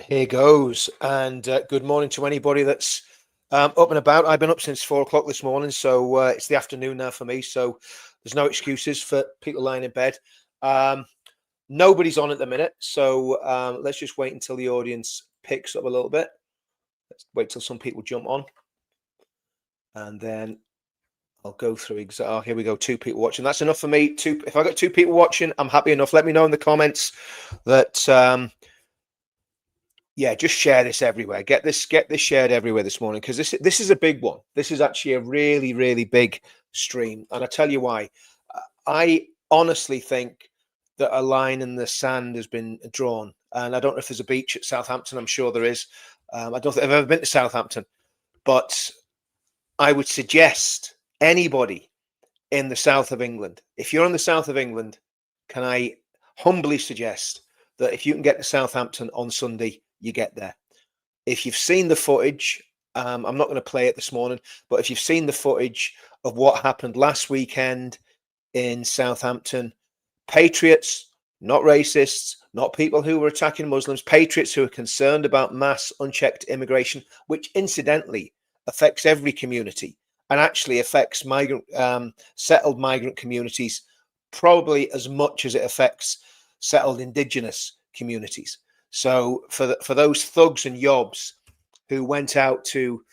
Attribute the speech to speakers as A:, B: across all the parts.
A: Here goes. And good morning to anybody that's up and about. I've been up since 4 o'clock this morning, so it's the afternoon now for me. So there's no excuses for people lying in bed. Nobody's on at the minute, so let's just wait until the audience picks up a little bit. Let's wait till some people jump on, and then I'll go through. Oh, here we go. 2 people watching. That's enough for me. If I got 2 people watching, I'm happy enough. Let me know in the comments that. Yeah, just share this everywhere. Get this shared everywhere this morning, because this is a big one. This is actually a really, really big stream, and I tell you why. I honestly think that a line in the sand has been drawn, and I don't know if there's a beach at Southampton. I'm sure there is. I don't think I've ever been to Southampton, but I would suggest anybody in the south of England, if you're in the south of England, can I humbly suggest that if you can get to Southampton on Sunday, you get there. If you've seen the footage, I'm not going to play it this morning, but if you've seen the footage of what happened last weekend in Southampton, patriots, not racists, not people who were attacking Muslims, patriots who are concerned about mass unchecked immigration, which incidentally affects every community and actually affects settled migrant communities probably as much as it affects settled indigenous communities. So for those thugs and yobs who went out to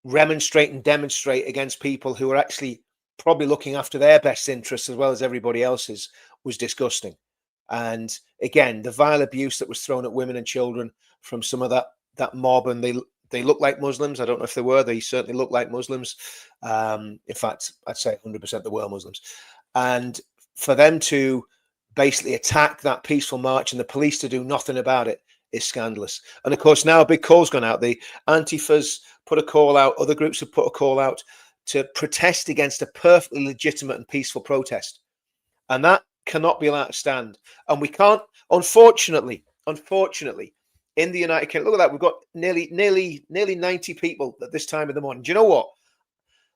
A: remonstrate and demonstrate against people who are actually probably looking after their best interests as well as everybody else's, was disgusting. And again, the vile abuse that was thrown at women and children from some of that mob, and they look like Muslims. I don't know if they were. They certainly look like Muslims. In fact, I'd say 100% they were Muslims. And for them to basically attack that peaceful march and the police to do nothing about it is scandalous. And of course, now a big call's gone out. The Antifa's put a call out. Other groups have put a call out to protest against a perfectly legitimate and peaceful protest. And that cannot be allowed to stand. And we can't, unfortunately, in the United Kingdom, look at that. We've got nearly 90 people at this time of the morning. Do you know what?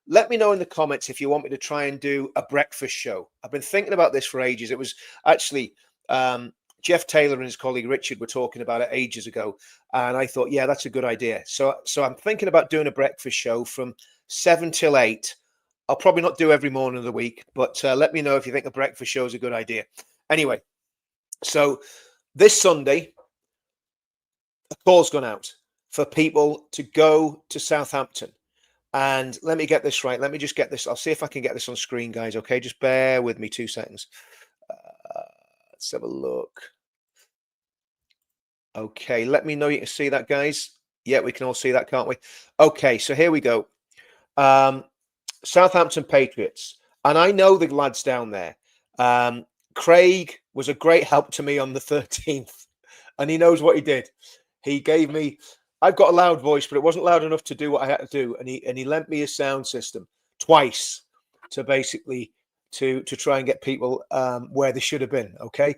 A: Let me know in the comments if you want me to try and do a breakfast show. I've been thinking about this for ages. It was actually Jeff Taylor and his colleague Richard were talking about it ages ago. And I thought, yeah, that's a good idea. So I'm thinking about doing a breakfast show from 7 till 8. I'll probably not do every morning of the week, but let me know if you think a breakfast show is a good idea. Anyway, so this Sunday, a call's gone out for people to go to Southampton. And let me get this right. Let me just get this. I'll see if I can get this on screen, guys. Okay, just bear with me 2 seconds. Let's have a look. Okay, let me know you can see that, guys. Yeah, we can all see that, can't we? Okay, so here we go. Southampton Patriots. And I know the lads down there. Craig was a great help to me on the 13th. And he knows what he did. He gave me... I've got a loud voice, but it wasn't loud enough to do what I had to do. And he lent me his sound system twice to basically to try and get people where they should have been. Okay.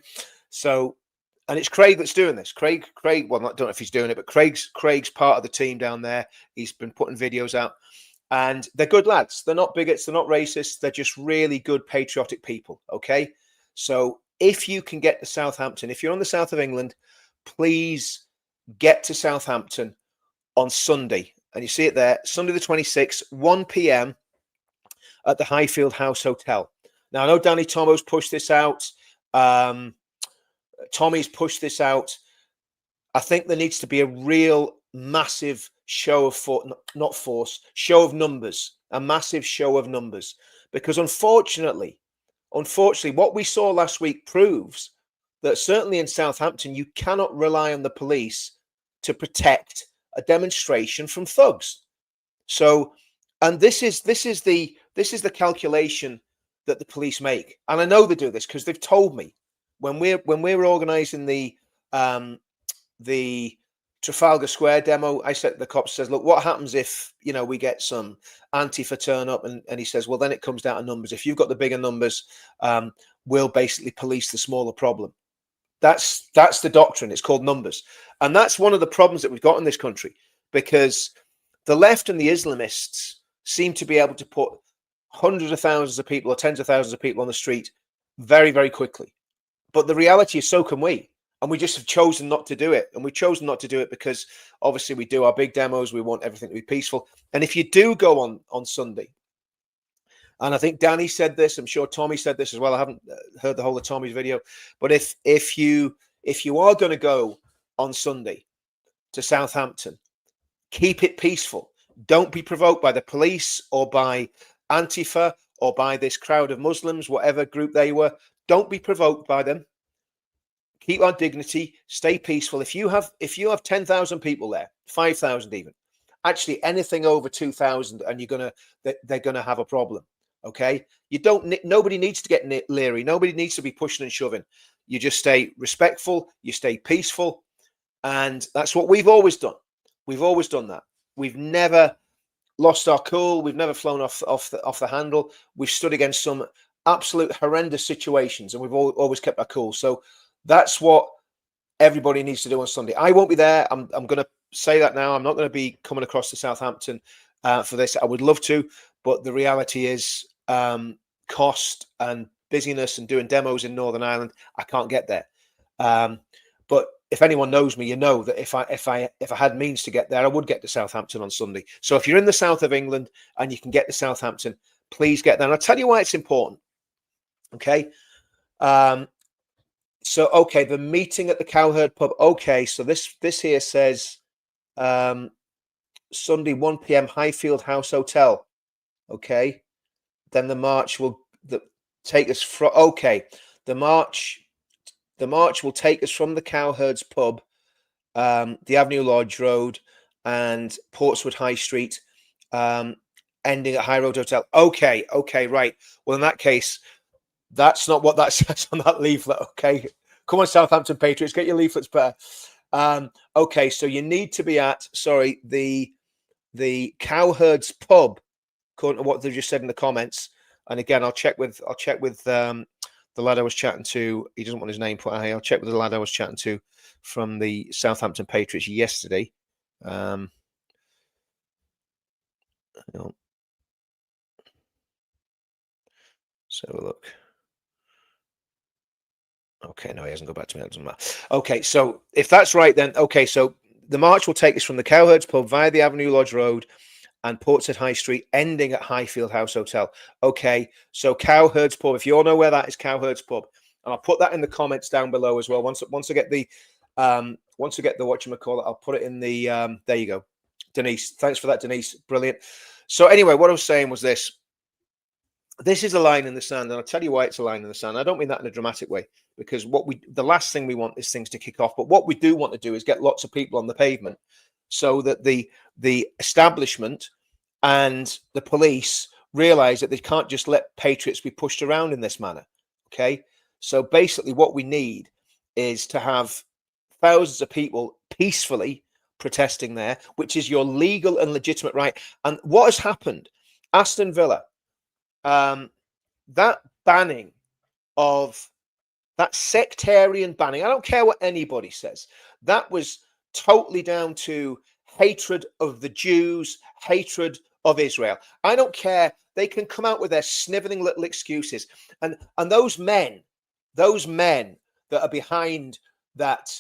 A: So, and it's Craig that's doing this. Craig, well, I don't know if he's doing it, but Craig's part of the team down there. He's been putting videos out, and they're good lads. They're not bigots. They're not racists. They're just really good, patriotic people. Okay. So if you can get to Southampton, if you're on the south of England, please get to Southampton on Sunday. And you see it there, Sunday the 26th, 1 p.m. at the Highfield House Hotel. Now, I know Danny Tomo's pushed this out. Tommy's pushed this out. I think there needs to be a real massive show of show of numbers, a massive show of numbers. Because unfortunately, what we saw last week proves that certainly in Southampton, you cannot rely on the police to protect a demonstration from thugs. So, and this is the calculation that the police make, and I know they do this because they've told me when we're organising the Trafalgar Square demo. I said the cop says, "Look, what happens if we get some Antifa turn up?" And he says, "Well, then it comes down to numbers. If you've got the bigger numbers, we'll basically police the smaller problem." That's the doctrine. It's called numbers. And that's one of the problems that we've got in this country, because the left and the Islamists seem to be able to put hundreds of thousands of people or tens of thousands of people on the street very, very quickly. But the reality is, so can we. And we just have chosen not to do it. And we've chosen not to do it because obviously we do our big demos. We want everything to be peaceful. And if you do go on Sunday, and I think Danny said this, I'm sure Tommy said this as well. I haven't heard the whole of Tommy's video, but if you are going to go on Sunday to Southampton, keep it peaceful. Don't be provoked by the police or by Antifa or by this crowd of Muslims, whatever group they were. Don't be provoked by them. Keep our dignity. Stay peaceful. If you have 10,000 people there, 5,000 even, actually anything over 2,000, and they're gonna have a problem. Okay, nobody needs to get leery. Nobody needs to be pushing and shoving. You just stay respectful. You stay peaceful, and that's what we've always done. We've always done that. We've never lost our cool. We've never flown off the handle. We've stood against some absolute horrendous situations, and we've always kept our cool. So that's what everybody needs to do on Sunday. I won't be there. I'm going to say that now. I'm not going to be coming across to Southampton for this. I would love to, but the reality is cost and busyness and doing demos in Northern Ireland. I can't get there. But if anyone knows me, you know that if I had means to get there, I would get to Southampton on Sunday. So if you're in the south of England and you can get to Southampton, please get there. And I'll tell you why it's important. Okay. So, okay, the meeting at the Cowherd pub. Okay, so this here says Sunday, 1 p.m. Highfield House Hotel. Okay, then the march will take us from. Okay, the march will take us from the Cowherd's pub, the Avenue Lodge Road, and Portswood High Street, ending at High Road Hotel. Okay, right. Well, in that case, that's not what that says on that leaflet. Okay, come on, Southampton Patriots, get your leaflets better. Okay, so you need to be at the Cowherd's pub, according to what they just said in the comments. And again, I'll check with the lad I was chatting to. He doesn't want his name put out here. I'll check with the lad I was chatting to from the Southampton Patriots yesterday. So look. Okay, no, he hasn't got back to me. That doesn't matter. Okay, so if that's right, then okay, so the march will take us from the Cowherd's pub via the Avenue Lodge Road and Portswood High Street, ending at Highfield House Hotel. Okay, so Cowherd's pub. If you all know where that is, Cowherd's pub, and I'll put that in the comments down below as well. Once I get the whatchamacallit, I'll put it in the there you go, Denise. Thanks for that, Denise. Brilliant. So anyway, what I was saying was this. This is a line in the sand, and I'll tell you why it's a line in the sand. I don't mean that in a dramatic way, because the last thing we want is things to kick off. But what we do want to do is get lots of people on the pavement so that the establishment and the police realize that they can't just let patriots be pushed around in this manner. Okay. So basically what we need is to have thousands of people peacefully protesting there, which is your legal and legitimate right. And what has happened, Aston Villa, that banning of that sectarian banning, I don't care what anybody says, that was totally down to hatred of the Jews, hatred of Israel. I don't care. They can come out with their sniveling little excuses. And those men that are behind that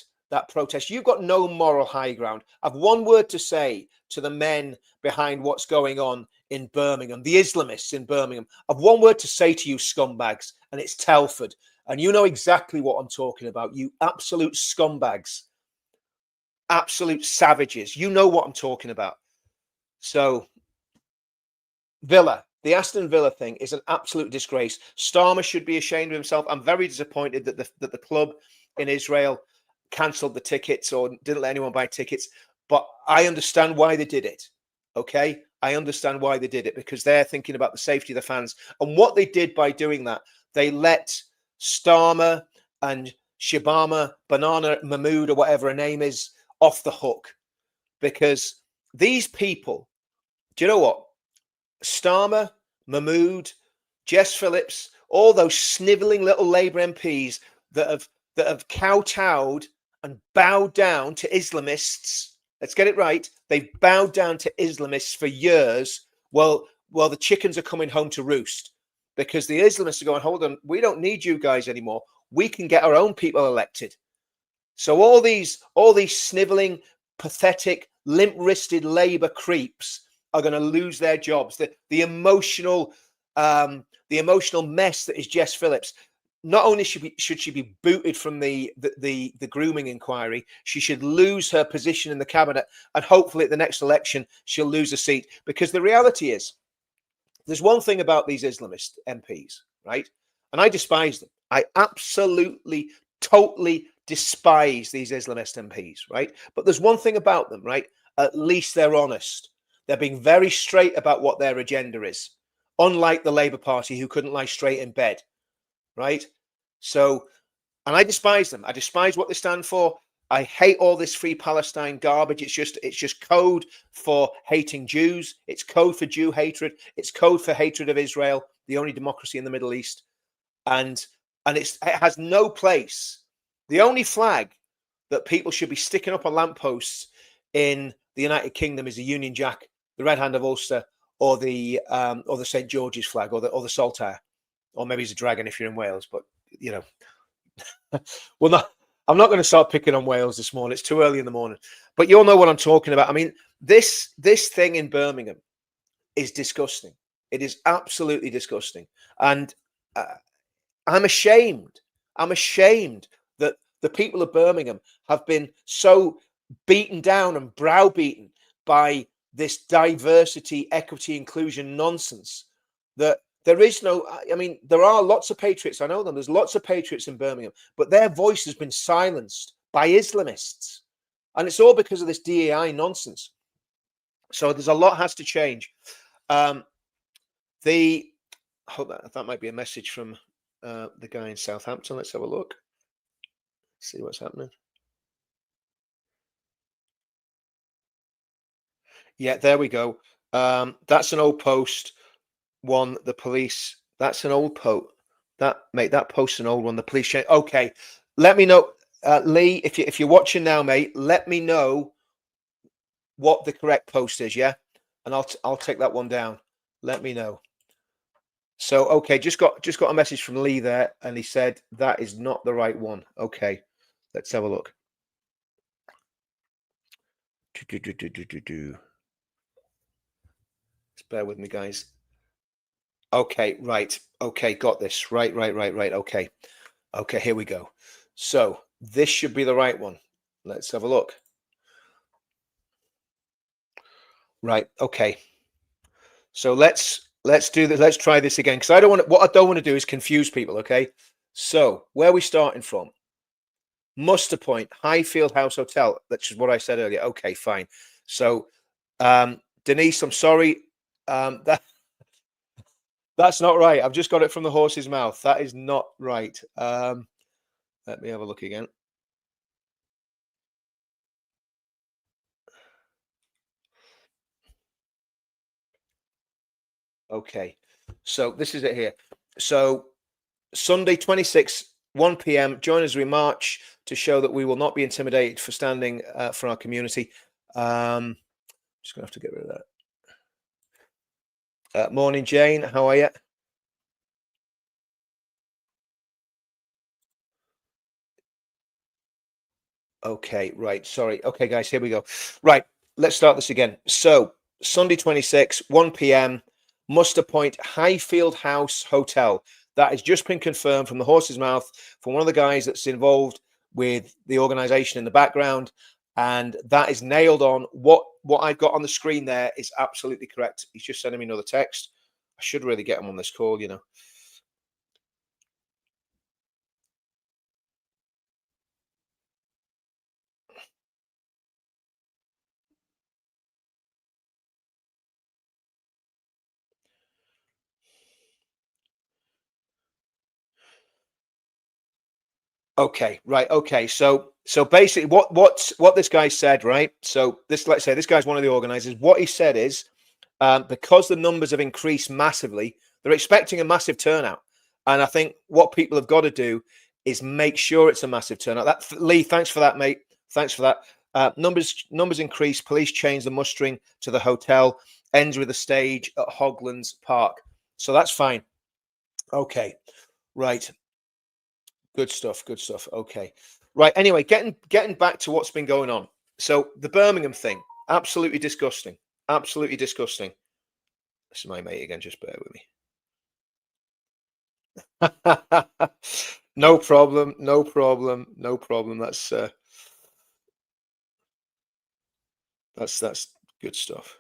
A: protest, you've got no moral high ground. I've one word to say to the men behind what's going on in Birmingham, the Islamists in Birmingham. I've one word to say to you scumbags, and it's Telford. And you know exactly what I'm talking about, you absolute scumbags, absolute savages. You know what I'm talking about. So Villa, the Aston Villa thing is an absolute disgrace. Starmer should be ashamed of himself. I'm very disappointed that the club in Israel cancelled the tickets or didn't let anyone buy tickets. But I understand why they did it. Okay? I understand why they did it, because they're thinking about the safety of the fans. And what they did by doing that, they let Starmer and Shabama, Banana Mahmood, or whatever her name is, off the hook. Because these people, do you know what? Starmer, Mahmood, Jess Phillips, all those snivelling little Labour MPs that have kowtowed and bowed down to Islamists. Let's get it right. They've bowed down to Islamists for years. Well, the chickens are coming home to roost, because the Islamists are going, hold on, we don't need you guys anymore. We can get our own people elected. So all these sniveling, pathetic, limp-wristed Labour creeps are going to lose their jobs. The emotional mess that is Jess Phillips. Not only should she be booted from the grooming inquiry, she should lose her position in the cabinet, and hopefully at the next election she'll lose a seat. Because the reality is, there's one thing about these Islamist MPs, right? And I despise them. I absolutely, totally despise these Islamist MPs, right? But there's one thing about them, right? At least they're honest. They're being very straight about what their agenda is, unlike the Labour Party, who couldn't lie straight in bed, right? So, and I despise them. I despise what they stand for. I hate all this Free Palestine garbage. It's just code for hating Jews. It's code for Jew hatred. It's code for hatred of Israel, the only democracy in the Middle East. And it has no place. The only flag that people should be sticking up on lampposts in the United Kingdom is the Union Jack, the Red Hand of Ulster, or the St. George's flag, or the Saltire, or maybe it's a dragon if you're in Wales. But you know, well, I'm not going to start picking on Wales this morning. It's too early in the morning. But you'll know what I'm talking about. I mean, this thing in Birmingham is disgusting. It is absolutely disgusting, and I'm ashamed. I'm ashamed that the people of Birmingham have been so beaten down and browbeaten by this diversity, equity, inclusion nonsense that there is no. I mean, there are lots of patriots. I know them. There's lots of patriots in Birmingham, but their voice has been silenced by Islamists, and it's all because of this DEI nonsense. So there's a lot has to change. That might be a message from the guy in Southampton. Let's have a look. See what's happening. Yeah, there we go. That's an old post. One, the police. That's an old post. That post's an old one. The police. Okay, let me know, Lee, if you're watching now, mate. Let me know what the correct post is. Yeah, and I'll take that one down. Let me know. So okay, just got a message from Lee there, and he said that is not the right one. Okay, let's have a look. Just bear with me, guys. Okay, right. Okay, got this. Right. Okay. Okay, here we go. So this should be the right one. Let's have a look. Right. Okay. So let's do this. Let's try this again, because what I don't want to do is confuse people. Okay. So where are we starting from? Muster Point, Highfield House Hotel. That's just what I said earlier. Okay, fine. So Denise, I'm sorry. That's not right. I've just got it from the horse's mouth. That is not right. Let me have a look again. Okay. So this is it here. So Sunday, 26, 1 p.m. Join us as we march to show that we will not be intimidated for standing for our community. Just gonna have to get rid of that. Morning, Jane. How are you? Okay, right. Sorry. Okay, guys, here we go. Right, let's start this again. So Sunday, 26, 1 p.m. Muster Point, Highfield House Hotel. That has just been confirmed from the horse's mouth from one of the guys that's involved with the organization in the background. And that is nailed on. What I've got on the screen there is absolutely correct. He's just sending me another text. I should really get him on this call, you know. Okay, right. Okay, so basically, what this guy said, right? So let's say this guy's one of the organizers. What he said is, because the numbers have increased massively, they're expecting a massive turnout, and I think what people have got to do is make sure it's a massive turnout. Lee, thanks for that, mate. Thanks for that. Numbers increase. Police change the mustering to the hotel. Ends with a stage at Hoglands Park. So that's fine. Okay, right. Good stuff. Good stuff. Okay. Right. Anyway, getting back to what's been going on. So the Birmingham thing, absolutely disgusting. Absolutely disgusting. This is my mate again. Just bear with me. No problem. No problem. No problem. That's good stuff.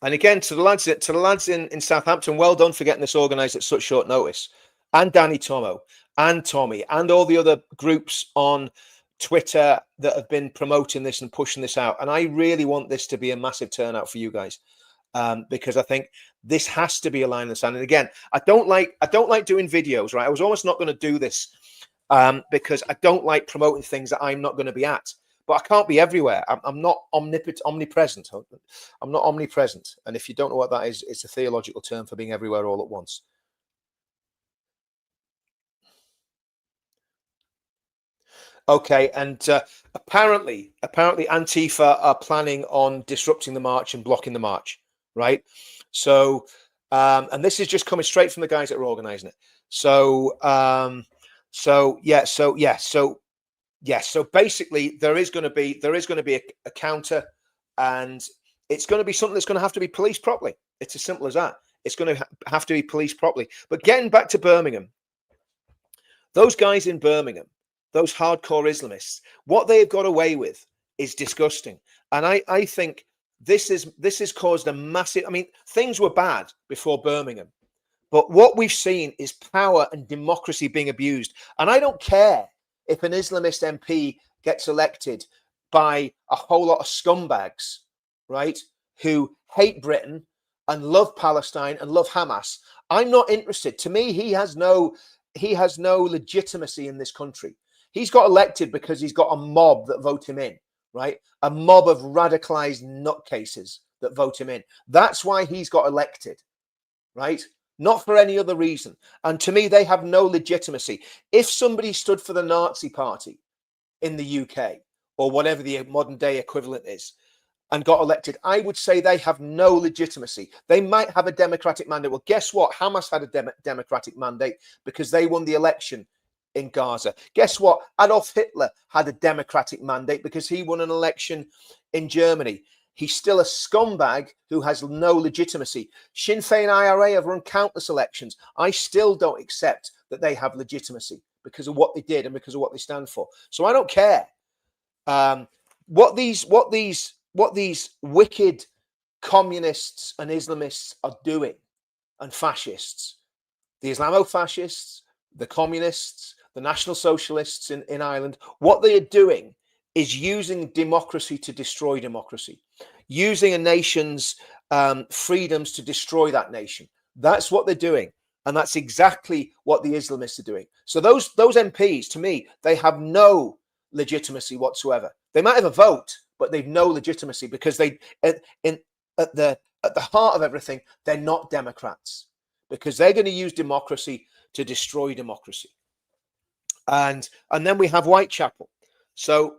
A: And again, to the lads in Southampton, well done for getting this organised at such short notice. And Danny Tomo and Tommy and all the other groups on Twitter that have been promoting this and pushing this out. And I really want this to be a massive turnout for you guys, because I think this has to be a line in the sand. And again, I don't like doing videos. Right, I was almost not going to do this because I don't like promoting things that I'm not going to be at. But I can't be everywhere. I'm not omnipresent. I'm not omnipresent. And if you don't know what that is, it's a theological term for being everywhere all at once. Okay, and apparently Antifa are planning on disrupting the march and blocking the march, right? So, and this is just coming straight from the guys that are organising it. So, so basically, there is going to be a counter, and it's going to be something that's going to have to be policed properly. It's as simple as that. It's going to have to be policed properly. But getting back to Birmingham, those guys in Birmingham, those hardcore Islamists, what they've got away with is disgusting. And I think this has caused a massive. I mean, things were bad before Birmingham, but what we've seen is power and democracy being abused. And I don't care if an Islamist MP gets elected by a whole lot of scumbags, right, who hate Britain and love Palestine and love Hamas. I'm not interested. To me, he has no legitimacy in this country. He's got elected because he's got a mob that vote him in, right? A mob of radicalized nutcases that vote him in. That's why he's got elected, right? Not for any other reason. And to me, they have no legitimacy. If somebody stood for the Nazi Party in the UK or whatever the modern day equivalent is and got elected, I would say they have no legitimacy. They might have a democratic mandate. Well, guess what? Hamas had a democratic mandate because they won the election in Gaza. Guess what? Adolf Hitler had a democratic mandate because he won an election in Germany. He's still a scumbag who has no legitimacy. Sinn Féin IRA have run countless elections. I still don't accept that they have legitimacy because of what they did and because of what they stand for. So I don't care what these wicked communists and Islamists are doing, and fascists, the Islamofascists, the communists, the National Socialists in Ireland. What they are doing is using democracy to destroy democracy, using a nation's freedoms to destroy that nation. That's what they're doing. And that's exactly what the Islamists are doing. So those MPs, to me, they have no legitimacy whatsoever. They might have a vote, but they've no legitimacy because at the heart of everything, they're not Democrats, because they're going to use democracy to destroy democracy. And then we have Whitechapel. So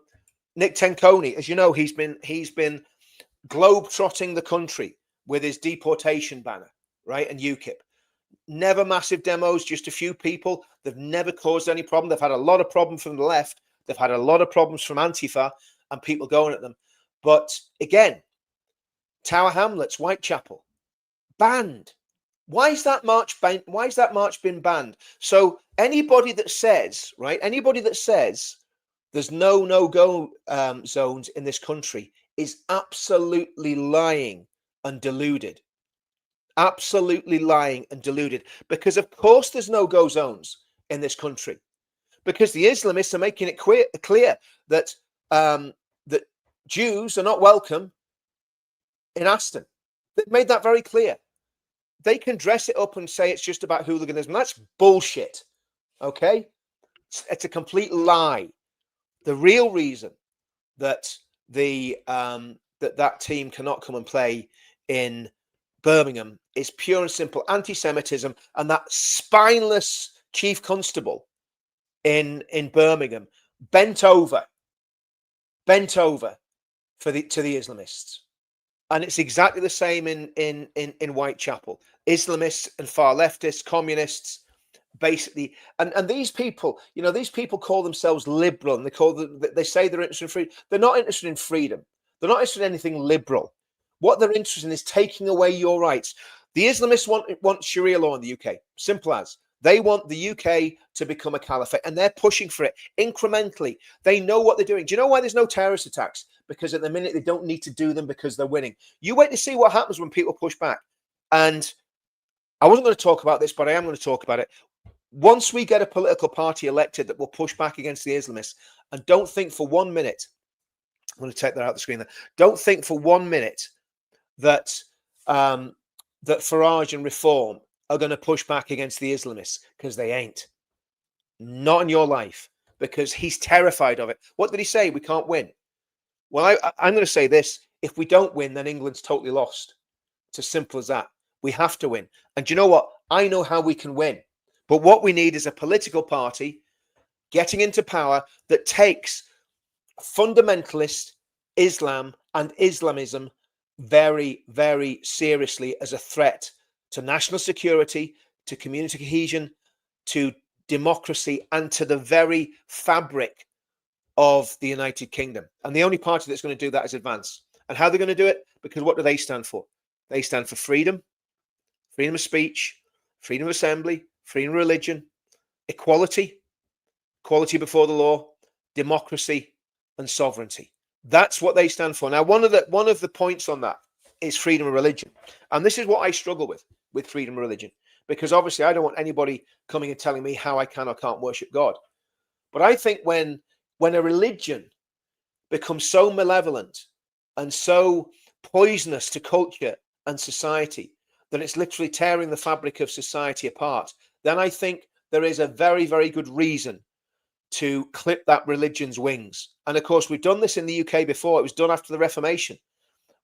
A: Nick Tenconi, as you know, he's been globe-trotting the country with his deportation banner, right? And UKIP. Never massive demos, just a few people. They've never caused any problem. They've had a lot of problems from the left. They've had a lot of problems from Antifa and people going at them. But again, Tower Hamlets, Whitechapel, banned. Why is that march banned? Why has that march been banned? So anybody that says, right, there's no-go zones in this country is absolutely lying and deluded. Absolutely lying and deluded. Because of course there's no-go zones in this country. Because the Islamists are making it clear that that Jews are not welcome in Aston. They've made that very clear. They can dress it up and say it's just about hooliganism. That's bullshit. Okay? It's a complete lie. The real reason that that team cannot come and play in Birmingham is pure and simple anti-Semitism, and that spineless chief constable in Birmingham bent over to the Islamists. And it's exactly the same in Whitechapel. Islamists and far leftists, communists, basically, and these people, these people call themselves liberal, and they say they're interested in freedom. They're not interested in freedom. They're not interested in anything liberal. What they're interested in is taking away your rights. The Islamists want Sharia law in the UK. Simple as. They want the UK to become a caliphate, and they're pushing for it incrementally. They know what they're doing. Do you know why there's no terrorist attacks? Because at the minute they don't need to do them because they're winning. You wait to see what happens when people push back. And I wasn't going to talk about this, but I am going to talk about it. Once we get a political party elected that will push back against the Islamists, and don't think for 1 minute, I'm going to take that out of the screen there. Don't think for 1 minute that that Farage and Reform are going to push back against the Islamists, because they ain't. Not in your life, because he's terrified of it. What did he say? We can't win. Well, I'm going to say this. If we don't win, then England's totally lost. It's as simple as that. We have to win. And do you know what? I know how we can win. But what we need is a political party getting into power that takes fundamentalist Islam and Islamism very, very seriously as a threat to national security, to community cohesion, to democracy, and to the very fabric of the United Kingdom. And the only party that's going to do that is Advance. And how they're going to do it? Because what do they stand for? They stand for freedom, freedom of speech, freedom of assembly, freedom of religion, equality, equality before the law, democracy, and sovereignty. That's what they stand for. Now, one of the points on that is freedom of religion. And this is what I struggle with freedom of religion. Because obviously I don't want anybody coming and telling me how I can or can't worship God. But I think when a religion becomes so malevolent and so poisonous to culture and society that it's literally tearing the fabric of society apart, then I think there is a very, very good reason to clip that religion's wings. And of course, we've done this in the UK before. It was done after the Reformation,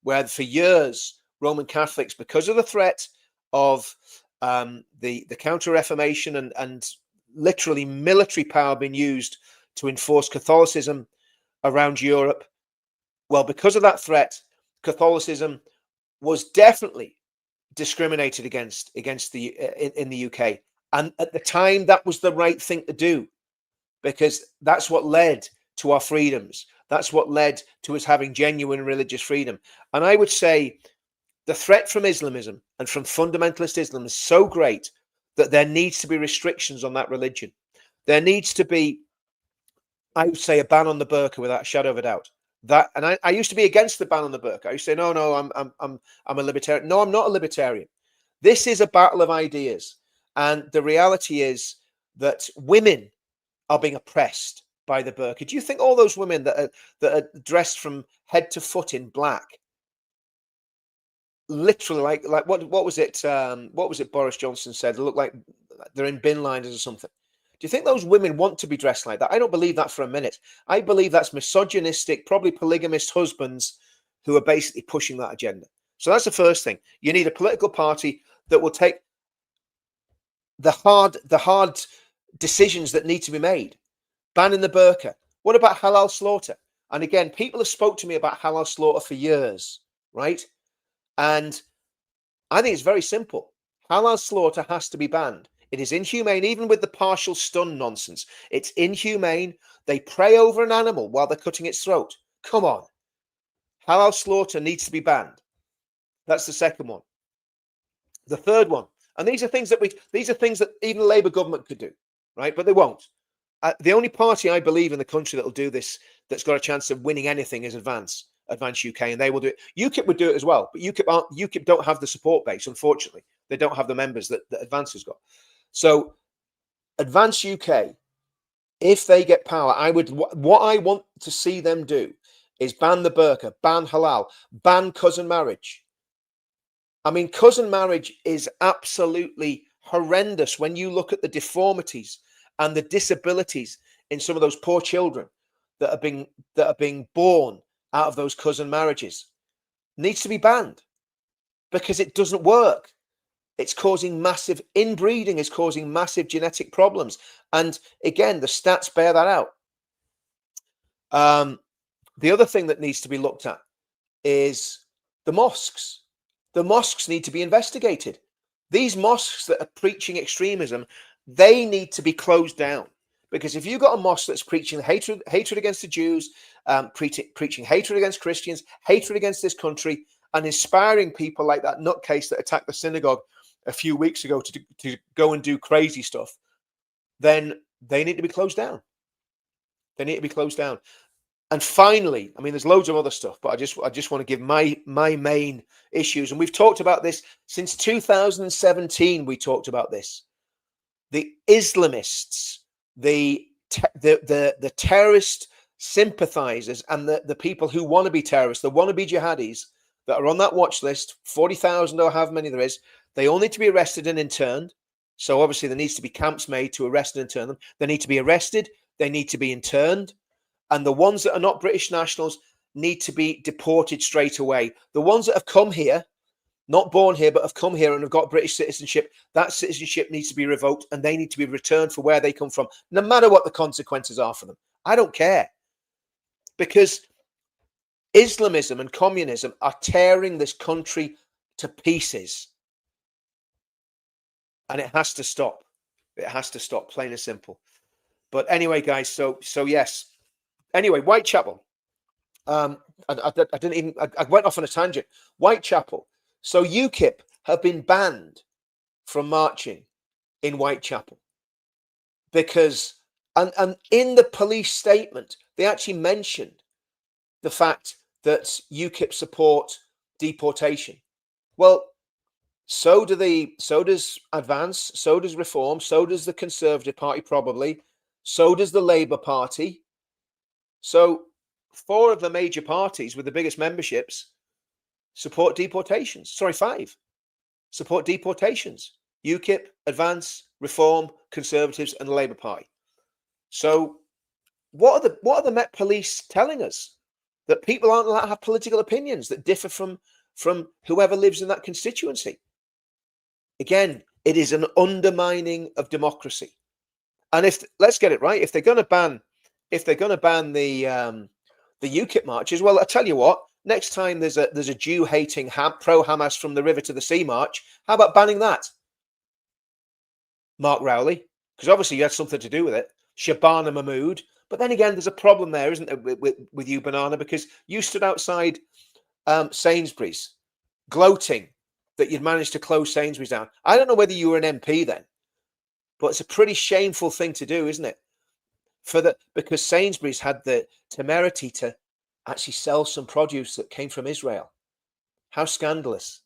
A: where for years, Roman Catholics, because of the threat of the Counter-Reformation and literally military power being used to enforce Catholicism around Europe, well, because of that threat, Catholicism was definitely discriminated against in the UK. And at the time, that was the right thing to do, because that's what led to our freedoms. That's what led to us having genuine religious freedom. And I would say the threat from Islamism and from fundamentalist Islam is so great that there needs to be restrictions on that religion. There needs to be, I would say, a ban on the burqa without a shadow of a doubt. That, and I used to be against the ban on the burqa. I used to say, no, I'm a libertarian. No, I'm not a libertarian. This is a battle of ideas. And the reality is that women are being oppressed by the burqa. Do you think all those women that are dressed from head to foot in black, literally like what was it? What was it Boris Johnson said? They look like they're in bin liners or something. Do you think those women want to be dressed like that? I don't believe that for a minute. I believe that's misogynistic, probably polygamist husbands who are basically pushing that agenda. So that's the first thing. You need a political party that will take the hard decisions that need to be made. Banning the burqa. What about halal slaughter? And again, people have spoke to me about halal slaughter for years, right? And I think it's very simple. Halal slaughter has to be banned. It is inhumane, even with the partial stun nonsense. It's inhumane. They pray over an animal while they're cutting its throat. Come on. Halal slaughter needs to be banned. That's the second one. The third one, and these are things that even the Labour government could do, right? But they won't. The only party I believe in the country that will do this, that's got a chance of winning anything, is Advance UK, and they will do it. UKIP would do it as well, but UKIP don't have the support base, unfortunately. They don't have the members that Advance has got. So Advance UK, if they get power, what I want to see them do is ban the burqa, ban halal, ban cousin marriage. I mean, cousin marriage is absolutely horrendous when you look at the deformities and the disabilities in some of those poor children that are being born out of those cousin marriages. Needs to be banned because it doesn't work. It's causing massive inbreeding, is causing massive genetic problems. And again, the stats bear that out. The other thing that needs to be looked at is The mosques. The mosques need to be investigated. These mosques that are preaching extremism, they need to be closed down. Because if you've got a mosque that's preaching hatred against the Jews, preaching hatred against Christians, hatred against this country, and inspiring people like that nutcase that attacked the synagogue a few weeks ago to go and do crazy stuff, then they need to be closed down. They need to be closed down. And finally, I mean, there's loads of other stuff, but I just want to give my main issues. And we've talked about this since 2017. We talked about this. The Islamists, the terrorist sympathizers, and the people who want to be terrorists, the wannabe jihadis that are on that watch list, 40,000 or however many there is, they all need to be arrested and interned. So obviously there needs to be camps made to arrest and intern them. They need to be arrested. They need to be interned. And the ones that are not British nationals need to be deported straight away. The ones that have come here, not born here, but have come here and have got British citizenship, that citizenship needs to be revoked and they need to be returned for where they come from, no matter what the consequences are for them. I don't care. Because Islamism and communism are tearing this country to pieces. And it has to stop. It has to stop, plain and simple. But anyway, guys, so yes. Anyway, Whitechapel. I went off on a tangent. Whitechapel. So UKIP have been banned from marching in Whitechapel because, and in the police statement, they actually mentioned the fact that UKIP support deportation. Well, so does Advance, so does Reform, so does the Conservative Party probably, so does the Labour Party. So 4 of the major parties with the biggest memberships support deportations. Sorry, 5 support deportations. UKIP, Advance, Reform, Conservatives, and the Labour Party. So what are the Met Police telling us? That people aren't allowed to have political opinions that differ from whoever lives in that constituency. Again, it is an undermining of democracy. And let's get it right, if they're going to ban the UKIP marches, well, I tell you what, next time there's a Jew-hating pro-Hamas from the river to the sea march, how about banning that? Mark Rowley, because obviously you had something to do with it. Shabana Mahmood. But then again, there's a problem there, isn't there, with you, Banana, because you stood outside Sainsbury's gloating that you'd managed to close Sainsbury's down. I don't know whether you were an MP then, but it's a pretty shameful thing to do, isn't it? Because Sainsbury's had the temerity to actually sell some produce that came from Israel. How scandalous.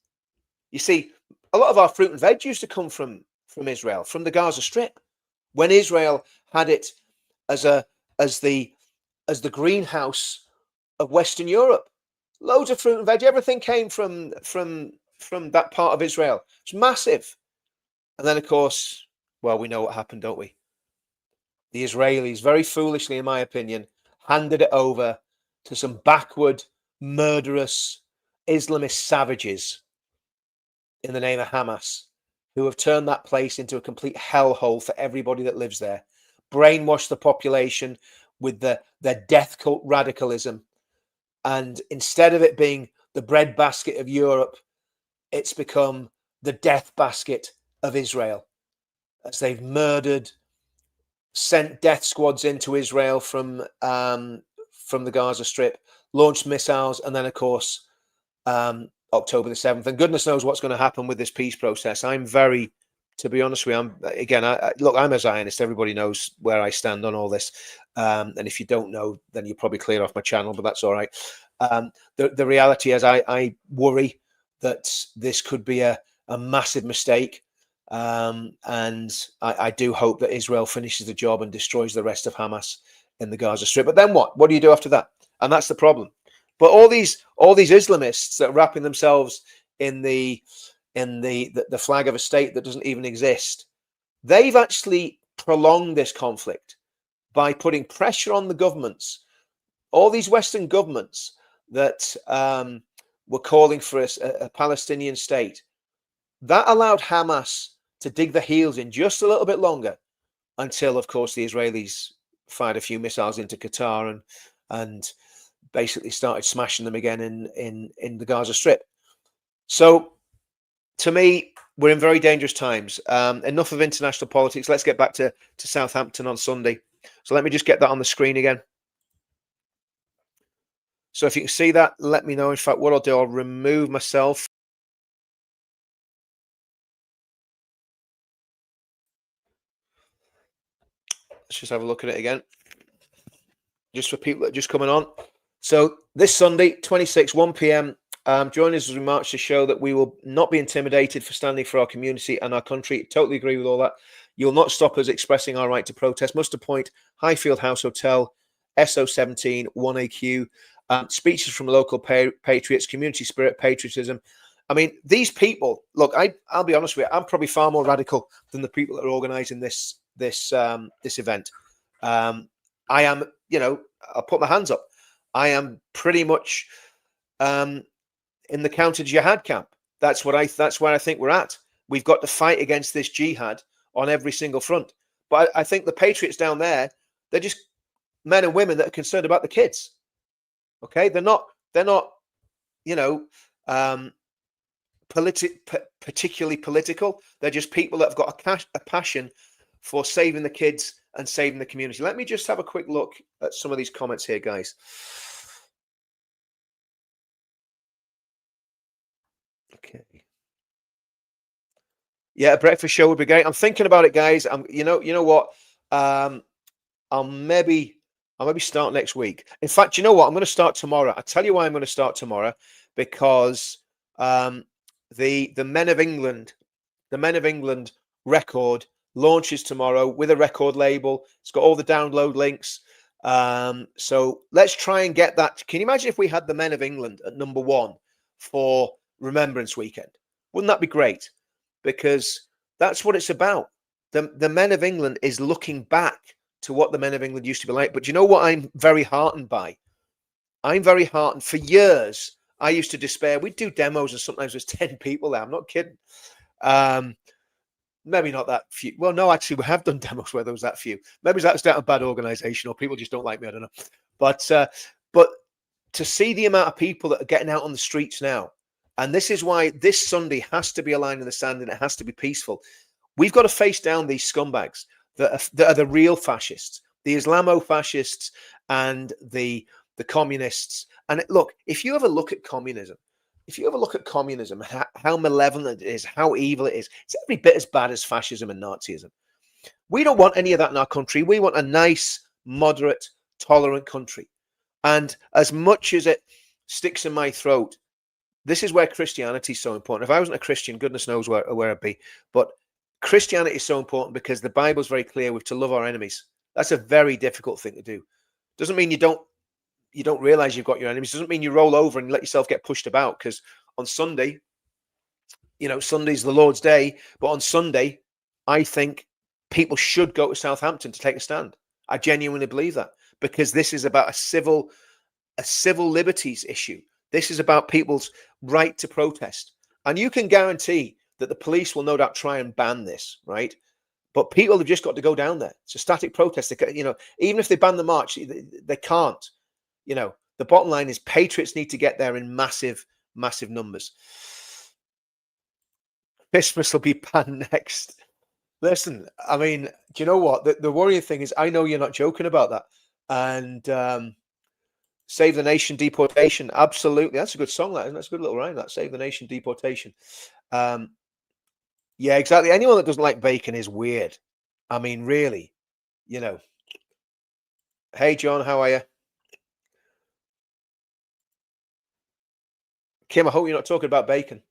A: You see, a lot of our fruit and veg used to come from Israel, from the Gaza Strip, when Israel had it as the greenhouse of Western Europe. Loads of fruit and veg, everything came from that part of Israel. It's massive. And then, of course, well, we know what happened, don't we? The Israelis, very foolishly, in my opinion, handed it over to some backward, murderous Islamist savages in the name of Hamas, who have turned that place into a complete hellhole for everybody that lives there. Brainwashed the population with their death cult radicalism. And instead of it being the breadbasket of Europe, it's become the death basket of Israel, as they've sent death squads into Israel from the Gaza Strip, launched missiles, and then, of course, October the 7th. And goodness knows what's going to happen with this peace process. I'm very, to be honest with you, I'm a Zionist. Everybody knows where I stand on all this. And if you don't know, then you're probably clear off my channel, but that's all right. The reality is I worry that this could be a massive mistake. And I do hope that Israel finishes the job and destroys the rest of Hamas in the Gaza Strip. But then what? What do you do after that? And that's the problem. But all these Islamists that are wrapping themselves in the flag of a state that doesn't even exist, they've actually prolonged this conflict by putting pressure on the governments, all these Western governments that were calling for a Palestinian state. That allowed Hamas to dig their heels in just a little bit longer, until, of course, the Israelis fired a few missiles into Qatar and basically started smashing them again in the Gaza Strip. So to me, we're in very dangerous times. Enough of international politics. Let's get back to Southampton on Sunday. So let me just get that on the screen again. So if you can see that, let me know. In fact, what I'll do, I'll remove myself. Let's just have a look at it again. Just for people that are just coming on. So this Sunday, 26, 1 p.m., join us as we march to show that we will not be intimidated for standing for our community and our country. Totally agree with all that. You'll not stop us expressing our right to protest. Muster Point, Highfield House Hotel, SO17 1AQ. Speeches from local patriots, community spirit, patriotism. I mean, these people. Look, I'll be honest with you. I'm probably far more radical than the people that are organising this event. I am, I'll put my hands up. I am pretty much in the counter jihad camp. That's where I think we're at. We've got to fight against this jihad on every single front. But I think the patriots down there, they're just men and women that are concerned about the kids. Okay, they're not, particularly political. They're just people that have got a passion for saving the kids and saving the community. Let me just have a quick look at some of these comments here, guys. Okay. Yeah, a breakfast show would be great. I'm thinking about it, guys. You know what? I'll maybe start next week. In fact, you know what? I'm going to start tomorrow. I'll tell you why I'm going to start tomorrow, because the Men of England record launches tomorrow with a record label. It's got all the download links. So let's try and get that. Can you imagine if we had the Men of England at #1 for Remembrance Weekend? Wouldn't that be great? Because that's what it's about. The Men of England is looking back to what the Men of England used to be like. But you know what I'm very heartened by? I'm very heartened. For years, I used to despair. We'd do demos and sometimes there's 10 people there. I'm not kidding. Maybe not that few. Well, no, actually, we have done demos where there was that few. Maybe that's down to bad organization or people just don't like me. I don't know. But to see the amount of people that are getting out on the streets now, and this is why this Sunday has to be a line in the sand and it has to be peaceful. We've got to face down these scumbags that are the real fascists, the Islamo-fascists and the communists. And look, if you ever look at communism, how malevolent it is, how evil it is, it's every bit as bad as fascism and Nazism. We don't want any of that in our country. We want a nice, moderate, tolerant country. And as much as it sticks in my throat, this is where Christianity is so important. If I wasn't a Christian, goodness knows where I'd be. But Christianity is so important because the Bible is very clear. We're to love our enemies. That's a very difficult thing to do. Doesn't mean you don't realize you've got your enemies. Doesn't mean you roll over and let yourself get pushed about. Because on Sunday, Sunday's the Lord's day. But on Sunday, I think people should go to Southampton to take a stand. I genuinely believe that, because this is about a civil liberties issue. This is about people's right to protest. And you can guarantee that the police will no doubt try and ban this, right? But people have just got to go down there. It's a static protest. Even if they ban the march, they can't. The bottom line is patriots need to get there in massive, massive numbers. Christmas will be banned next. Listen, I mean, do you know what? The worrying thing is, I know you're not joking about that. And Save the Nation, Deportation. Absolutely. That's a good song, that, isn't it? That's a good little rhyme, that. Save the Nation, Deportation. Yeah, exactly. Anyone that doesn't like bacon is weird. I mean, really, Hey, John, how are you? Kim, I hope you're not talking about bacon.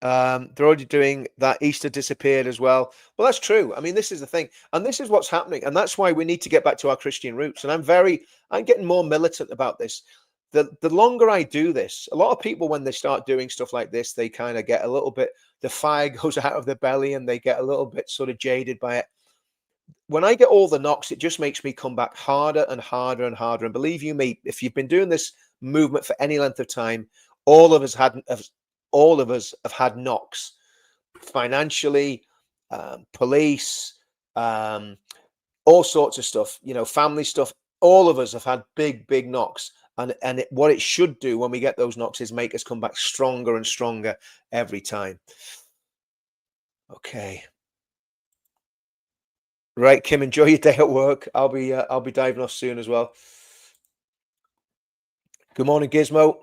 A: They're already doing that. Easter disappeared as well. Well, that's true. I mean, this is the thing. And this is what's happening. And that's why we need to get back to our Christian roots. And I'm getting more militant about this. The longer I do this, a lot of people, when they start doing stuff like this, they kind of get a little bit, the fire goes out of their belly and they get a little bit sort of jaded by it. When I get all the knocks, it just makes me come back harder and harder and harder. And believe you me, if you've been doing this movement for any length of time, all of us have had knocks, financially, police, all sorts of stuff, family stuff. All of us have had big, big knocks. And what it should do when we get those knocks is make us come back stronger and stronger every time. Okay. Right, Kim, enjoy your day at work. I'll be diving off soon as well. Good morning, Gizmo.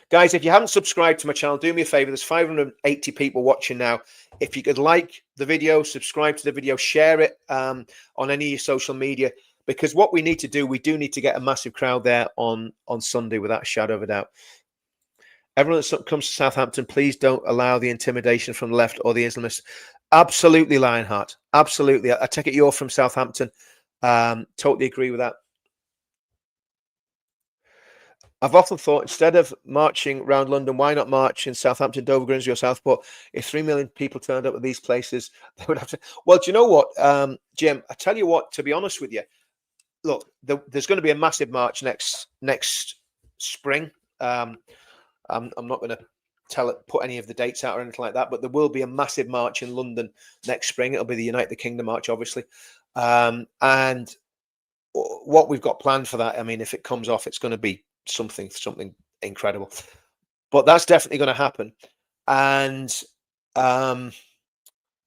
A: Guys, if you haven't subscribed to my channel, do me a favor. There's 580 people watching now. If you could like the video, subscribe to the video, share it on any of your social media, because what we need to do, we do need to get a massive crowd there on Sunday, without a shadow of a doubt. Everyone that comes to Southampton, please don't allow the intimidation from the left or the Islamists. Absolutely, Lionheart. Absolutely. I take it you're from Southampton. Totally agree with that. I've often thought, instead of marching around London, why not march in Southampton, Dover, Grimsby, or Southport? If 3 million people turned up at these places, they would have to. Well, do you know what, Jim? I tell you what, to be honest with you, look, there's going to be a massive march next spring. I'm not going to put any of the dates out or anything like that, but there will be a massive march in London next spring. It'll be the Unite the Kingdom march, obviously, and what we've got planned for that, I mean, if it comes off, it's going to be something incredible. But that's definitely going to happen. And I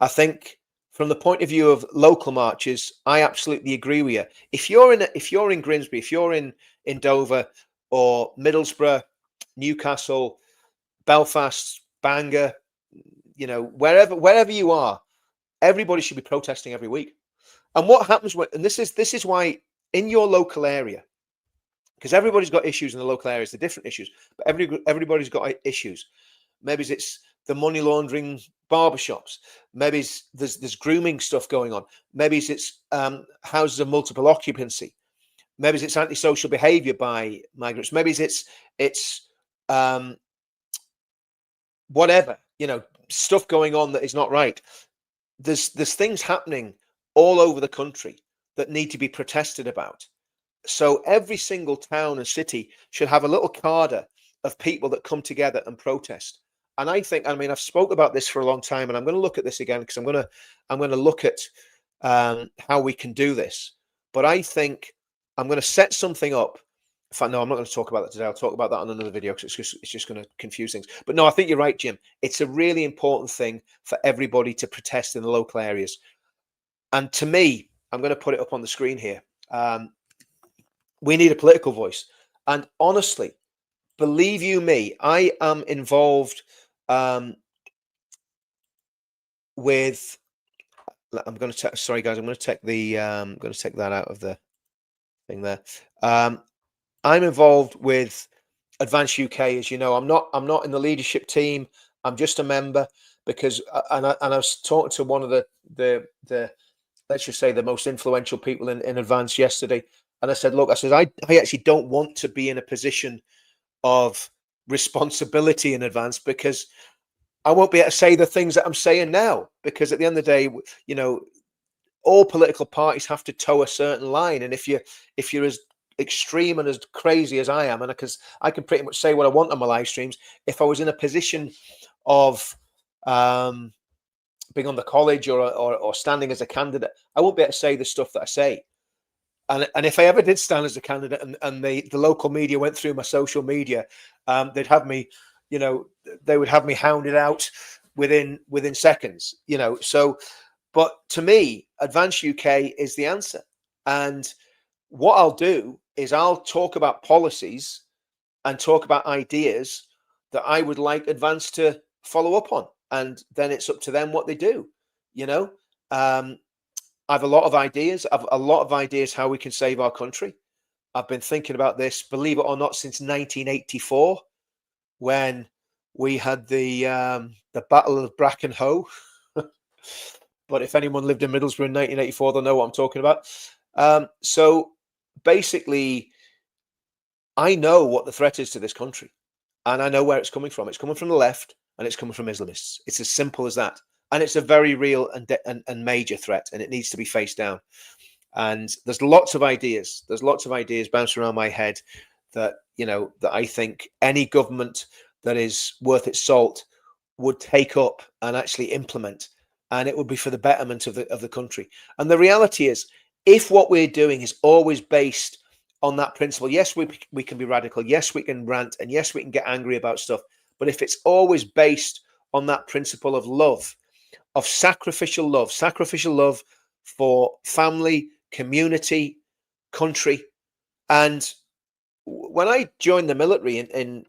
A: think from the point of view of local marches, I absolutely agree with you. If you're in Grimsby, if you're in Dover or Middlesbrough, Newcastle, Belfast, Bangor, you know, wherever you are, everybody should be protesting every week. And what happens when, and this is why in your local area, because everybody's got issues in the local areas, they're different issues, but everybody's got issues. Maybe it's the money laundering barbershops. Maybe there's grooming stuff going on. Maybe it's houses of multiple occupancy. Maybe it's antisocial behaviour by migrants. Maybe it's whatever, you know, stuff going on that is not right. There's things happening all over the country that need to be protested about. So every single town and city should have a little cadre of people that come together and protest. And I think, I mean, I've spoke about this for a long time, and I'm going to look at this again, because I'm going to look at how we can do this. But I think I'm going to set something up. In fact, no, I'm not going to talk about that today. I'll talk about that on another video, because it's just going to confuse things. But no, I think you're right, Jim. It's a really important thing for everybody to protest in the local areas. And to me, I'm going to put it up on the screen here. We need a political voice. And honestly, believe you me, I am involved with. I'm going to sorry guys, I'm going to take the I'm going to take that out of the thing there. I'm involved with Advance UK, as you know. I'm not in the leadership team. I'm just a member, because and I was talking to one of the let's just say the most influential people in Advance yesterday. And I said, look, I actually don't want to be in a position of responsibility in Advance, because I won't be able to say the things that I'm saying now, because at the end of the day, you know, all political parties have to toe a certain line. And if you're as extreme and as crazy as I am, and because I can pretty much say what I want on my live streams, if I was in a position of being on the college or standing as a candidate, I won't be able to say the stuff that I say. And if I ever did stand as a candidate and the local media went through my social media, they'd have me, you know, they would have me hounded out within seconds, you know. So, but to me, Advance UK is the answer. And what I'll do is I'll talk about policies and talk about ideas that I would like Advance to follow up on. And then it's up to them what they do, you know. I have a lot of ideas. I've a lot of ideas how we can save our country. I've been thinking about this, believe it or not, since 1984, when we had the Battle of Brackenhoe. But if anyone lived in Middlesbrough in 1984, they'll know what I'm talking about. So basically, I know what the threat is to this country, and I know where it's coming from. It's coming from the left, and it's coming from Islamists. It's as simple as that. And it's a very real and major threat, and it needs to be faced down. And there's lots of ideas. There's lots of ideas bouncing around my head that, you know, that I think any government that is worth its salt would take up and actually implement, and it would be for the betterment of the country. And the reality is, if what we're doing is always based on that principle. Yes, we can be radical. Yes, we can rant, and yes, we can get angry about stuff. But if it's always based on that principle of love, of sacrificial love for family, community, country, and when I joined the military in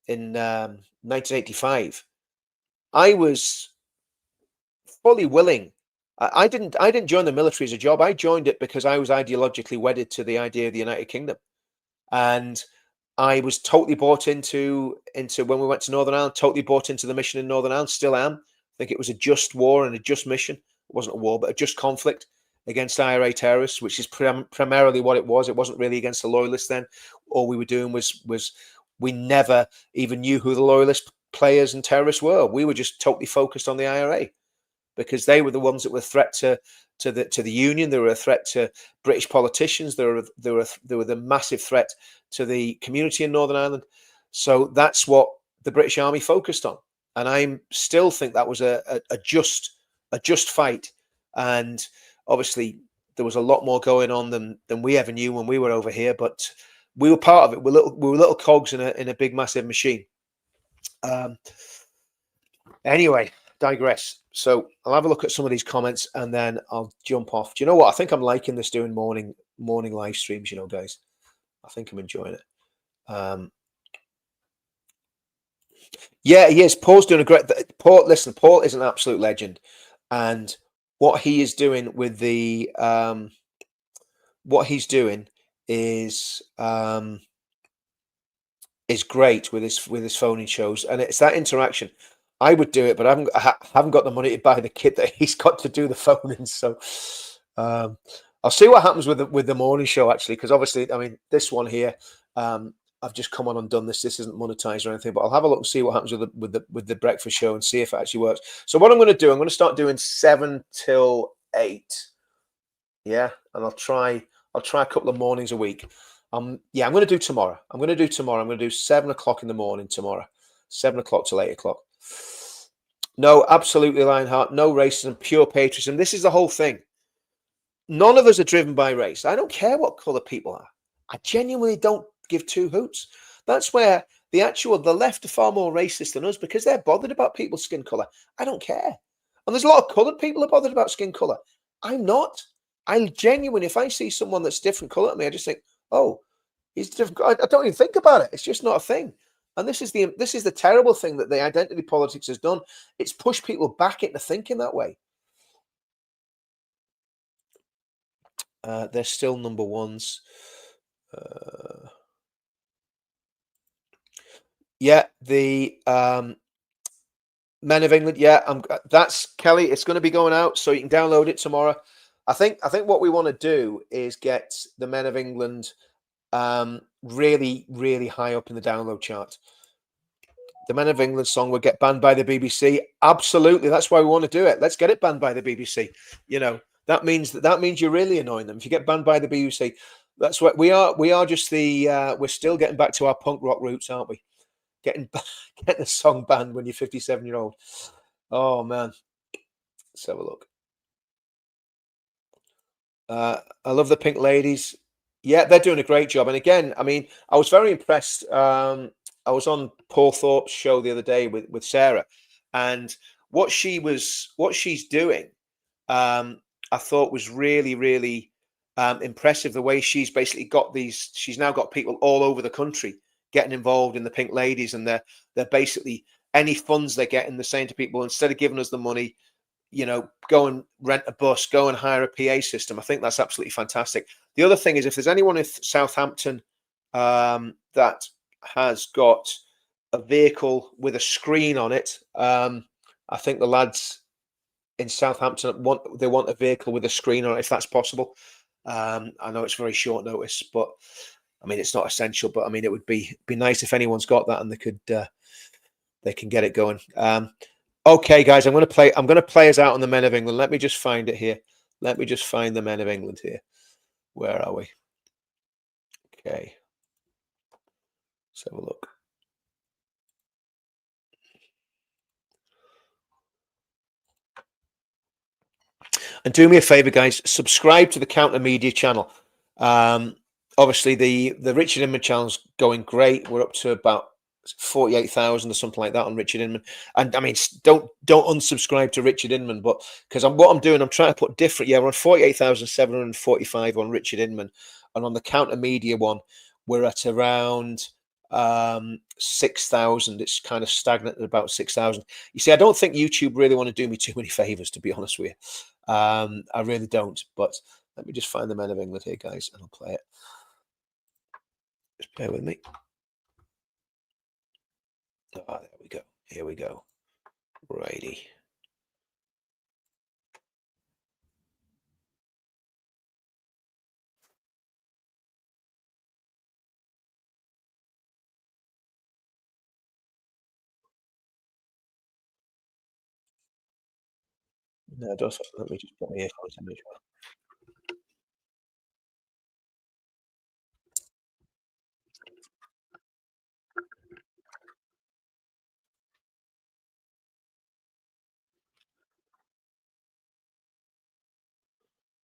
A: 1985, I was fully willing. I didn't join the military as a job. I joined it because I was ideologically wedded to the idea of the United Kingdom, and I was totally bought into when we went to Northern Ireland. Totally bought into the mission in Northern Ireland. Still am. I think it was a just war and a just mission. It wasn't a war, but a just conflict against IRA terrorists, which is primarily what it was. It wasn't really against the loyalists then. All we were doing was we never even knew who the loyalist players and terrorists were. We were just totally focused on the IRA because they were the ones that were a threat to the union. They were a threat to British politicians. They were the massive threat to the community in Northern Ireland. So that's what the British Army focused on, and I still think that was a just fight. And obviously, there was a lot more going on than we ever knew when we were over here, but we were part of it. We were little cogs in a big, massive machine. Anyway, digress. So I'll have a look at some of these comments and then I'll jump off. Do you know what? I think I'm liking this doing morning live streams, guys. I think I'm enjoying it. Yeah, he is. Paul's doing a great. Paul is an absolute legend, and what he is doing with the what he's doing is great with his phone-in shows, and it's that interaction. I would do it, but I haven't got the money to buy the kit that he's got to do the phone-in. So I'll see what happens with the morning show actually, because obviously, I mean, this one here, I've just come on and done this. This isn't monetized or anything, but I'll have a look and see what happens with the breakfast show and see if it actually works. So what I'm going to do, I'm going to start doing 7 till 8. Yeah, and I'll try a couple of mornings a week. Yeah, I'm going to do tomorrow. I'm going to do 7 o'clock in the morning tomorrow, 7 o'clock till 8 o'clock. No, absolutely, Lionheart. No racism, pure patriotism. This is the whole thing. None of us are driven by race. I don't care what color people are. I genuinely don't give two hoots. That's where the left are far more racist than us because they're bothered about people's skin color. I don't care. And there's a lot of colored people are bothered about skin color. I'm not. I genuinely, if I see someone that's different color to me, I just think, oh, he's different. I don't even think about it. It's just not a thing. And this is the terrible thing that the identity politics has done. It's pushed people back into thinking that way. They're still number ones. Yeah, the Men of England. Yeah, that's Kelly. It's going to be going out, so you can download it tomorrow. I think what we want to do is get the Men of England really, really high up in the download chart. The Men of England song will get banned by the BBC. Absolutely, that's why we want to do it. Let's get it banned by the BBC. That means you're really annoying them. If you get banned by the BBC, that's what we are. We are just we're still getting back to our punk rock roots, aren't we? Getting the song banned when you're 57-year-old. Oh man, let's have a look. I love the Pink Ladies. Yeah, they're doing a great job. And again, I mean, I was very impressed. I was on Paul Thorpe's show the other day with Sarah, and what she's doing, I thought was really, really impressive. The way she's basically she's now got people all over the country getting involved in the Pink Ladies, and they're basically any funds they're getting, they're saying to people, instead of giving us the money, go and rent a bus, go and hire a PA system. I think that's absolutely fantastic. The other thing is, if there's anyone in Southampton that has got a vehicle with a screen on it, I think the lads in Southampton want a vehicle with a screen on it, if that's possible. I know it's very short notice, but I mean, it's not essential, but I mean, it would be nice if anyone's got that and they can get it going. Okay, guys, I'm going to play us out on the Men of England. Let me just find it here. Let me just find the Men of England here. Where are we? Okay. Let's have a look. And do me a favor, guys, subscribe to the Counter Media channel. obviously the Richard Inman channel's going great. We're up to about 48,000 or something like that on Richard Inman. And I mean, don't unsubscribe to Richard Inman, but because what I'm doing, I'm trying to put different. Yeah, we're on 48,745 on Richard Inman, and on the Counter Media one, we're at around 6,000. It's kind of stagnant at about 6,000. You see, I don't think YouTube really want to do me too many favors, to be honest with you. I really don't. But let me just find the Men of England here, guys, and I'll play it. Just bear with me. Ah, there we go. Here we go. Righty. No, just let me just put my earphones in as well.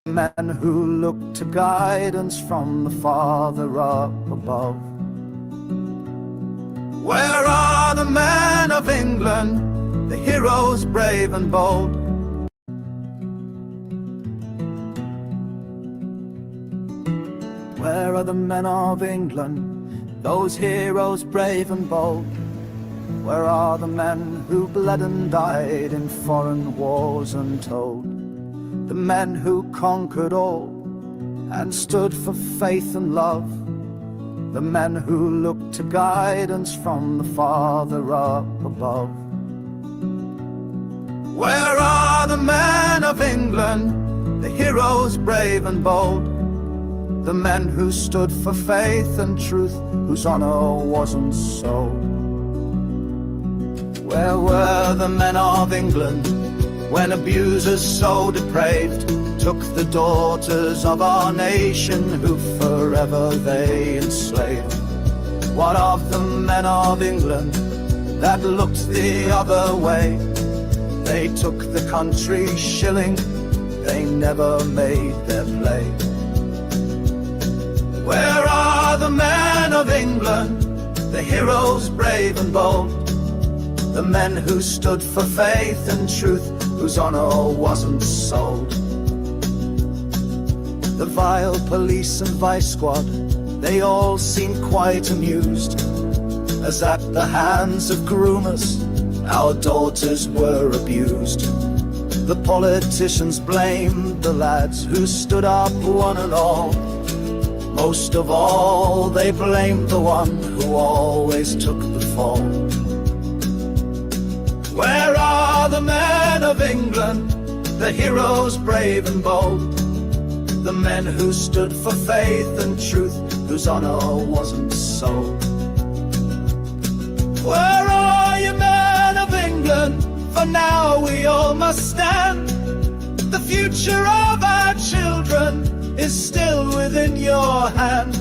B: Men who look to guidance from the Father up above. Where are the men of England, the heroes brave and bold? Where are the men of England, those heroes brave and bold? Where are the men who bled and died in foreign wars untold? The men who conquered all and stood for faith and love. The men who looked to guidance from the Father up above. Where are the men of England, the heroes brave and bold? The men who stood for faith and truth, whose honor wasn't sold. Where were the men of England when abusers so depraved took the daughters of our nation, who forever they enslaved? What of the men of England that looked the other way? They took the country shilling, they never made their play. Where are the men of England, the heroes brave and bold? The men who stood for faith and truth, whose honor wasn't sold. The vile police and vice squad, they all seemed quite amused, as at the hands of groomers our daughters were abused. The politicians blamed the lads who stood up one and all. Most of all they blamed the one who always took the fall. Where are the men of England, the heroes brave and bold? The men who stood for faith and truth, whose honor wasn't sold. Where are you, men of England? For now we all must stand. The future of our children is still within your hand.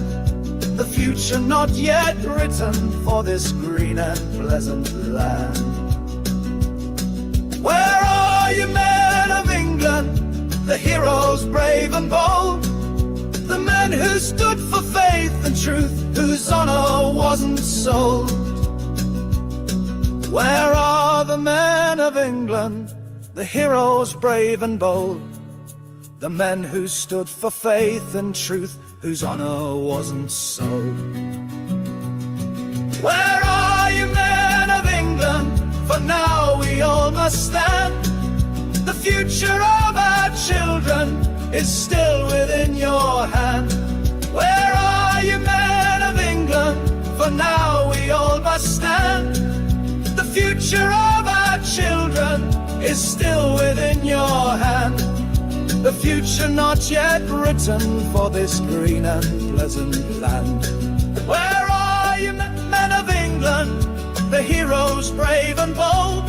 B: The future not yet written for this green and pleasant land. Where are you, men of England, the heroes brave and bold? The men who stood for faith and truth, whose honor wasn't sold. Where are the men of England, the heroes brave and bold? The men who stood for faith and truth, whose honor wasn't sold. Where are you, men of England? For now we all must stand. The future of our children is still within your hand. Where are you, men of England? For now we all must stand. The future of our children is still within your hand. The future not yet written for this green and pleasant land. Where are you, men of England, the heroes brave and bold?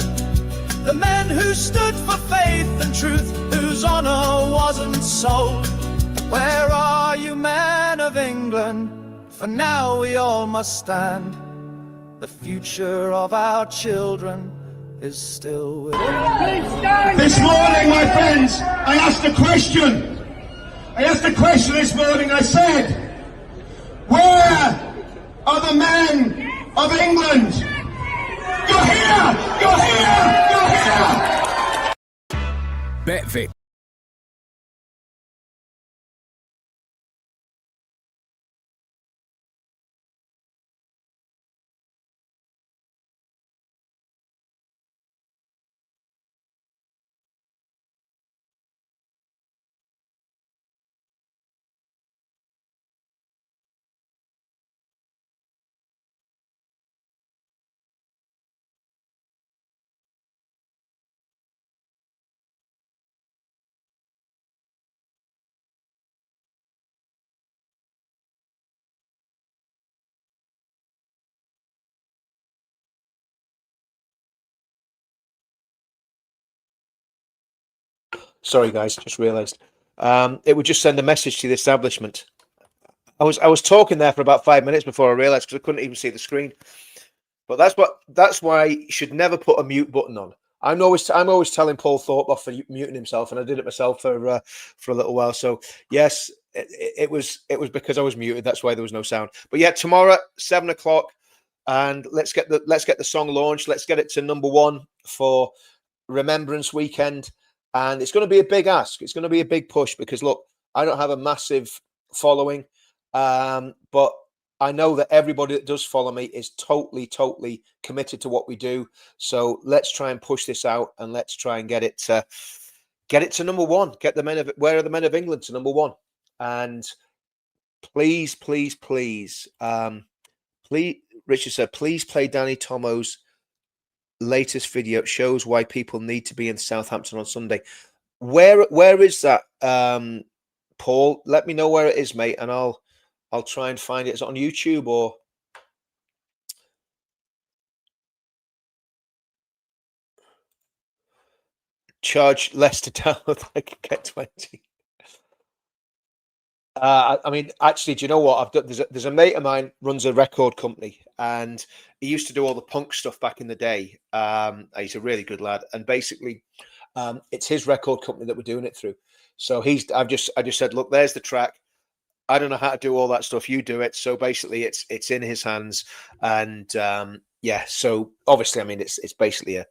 B: The men who stood for faith and truth, whose honor wasn't sold. Where are you, men of England? For now we all must stand. The future of our children is still with us.
C: This morning, my friends, I asked a question. I asked a question this morning. I said, Where are the men of England? You're here! You're here! You're here!
B: BetVic.
A: Sorry, guys, just realised. It would just send a message to the establishment. I was talking there for about 5 minutes before I realised, because I couldn't even see the screen. But that's why you should never put a mute button on. I'm always telling Paul Thorpe off for muting himself, and I did it myself for a little while. So yes, it was because I was muted. That's why there was no sound. But yeah, tomorrow 7 o'clock, and let's get the song launched. Let's get it to #1 for Remembrance Weekend. And it's going to be a big ask. It's going to be a big push, because look, I don't have a massive following, but I know that everybody that does follow me is totally committed to what we do. So let's try and push this out, and let's try and get it to #1. Get the men of Where Are the Men of England to #1. And please, Richard said, please play Danny Tomo's latest video. It shows why people need to be in Southampton on Sunday. Where is that, Paul? Let me know where it is, mate, and I'll try and find it. Is it on YouTube or? Charge less to download. I can get 20. I mean, actually, do you know what I've done? There's a mate of mine runs a record company, and he used to do all the punk stuff back in the day. He's a really good lad, and basically, it's his record company that we're doing it through. So I just said, look, there's the track. I don't know how to do all that stuff. You do it. So basically, it's in his hands, and yeah. So obviously, I mean, it's basically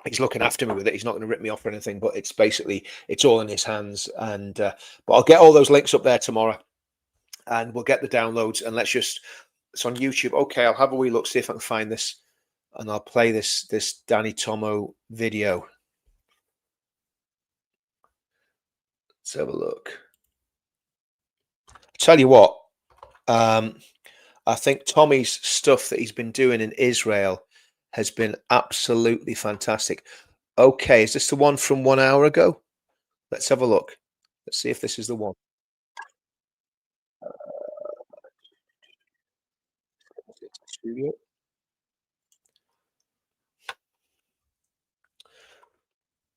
A: he's looking after me with it. He's not going to rip me off or anything, but it's all in his hands. And but I'll get all those links up there tomorrow, and we'll get the downloads. And it's on YouTube. Okay, I'll have a wee look, see if I can find this, and I'll play this Danny Tomo video. Let's have a look. Tell you what, I think Tommy's stuff that he's been doing in Israel has been absolutely fantastic. Okay, is this the one from 1 hour ago? Let's have a look. Let's see if this is the one.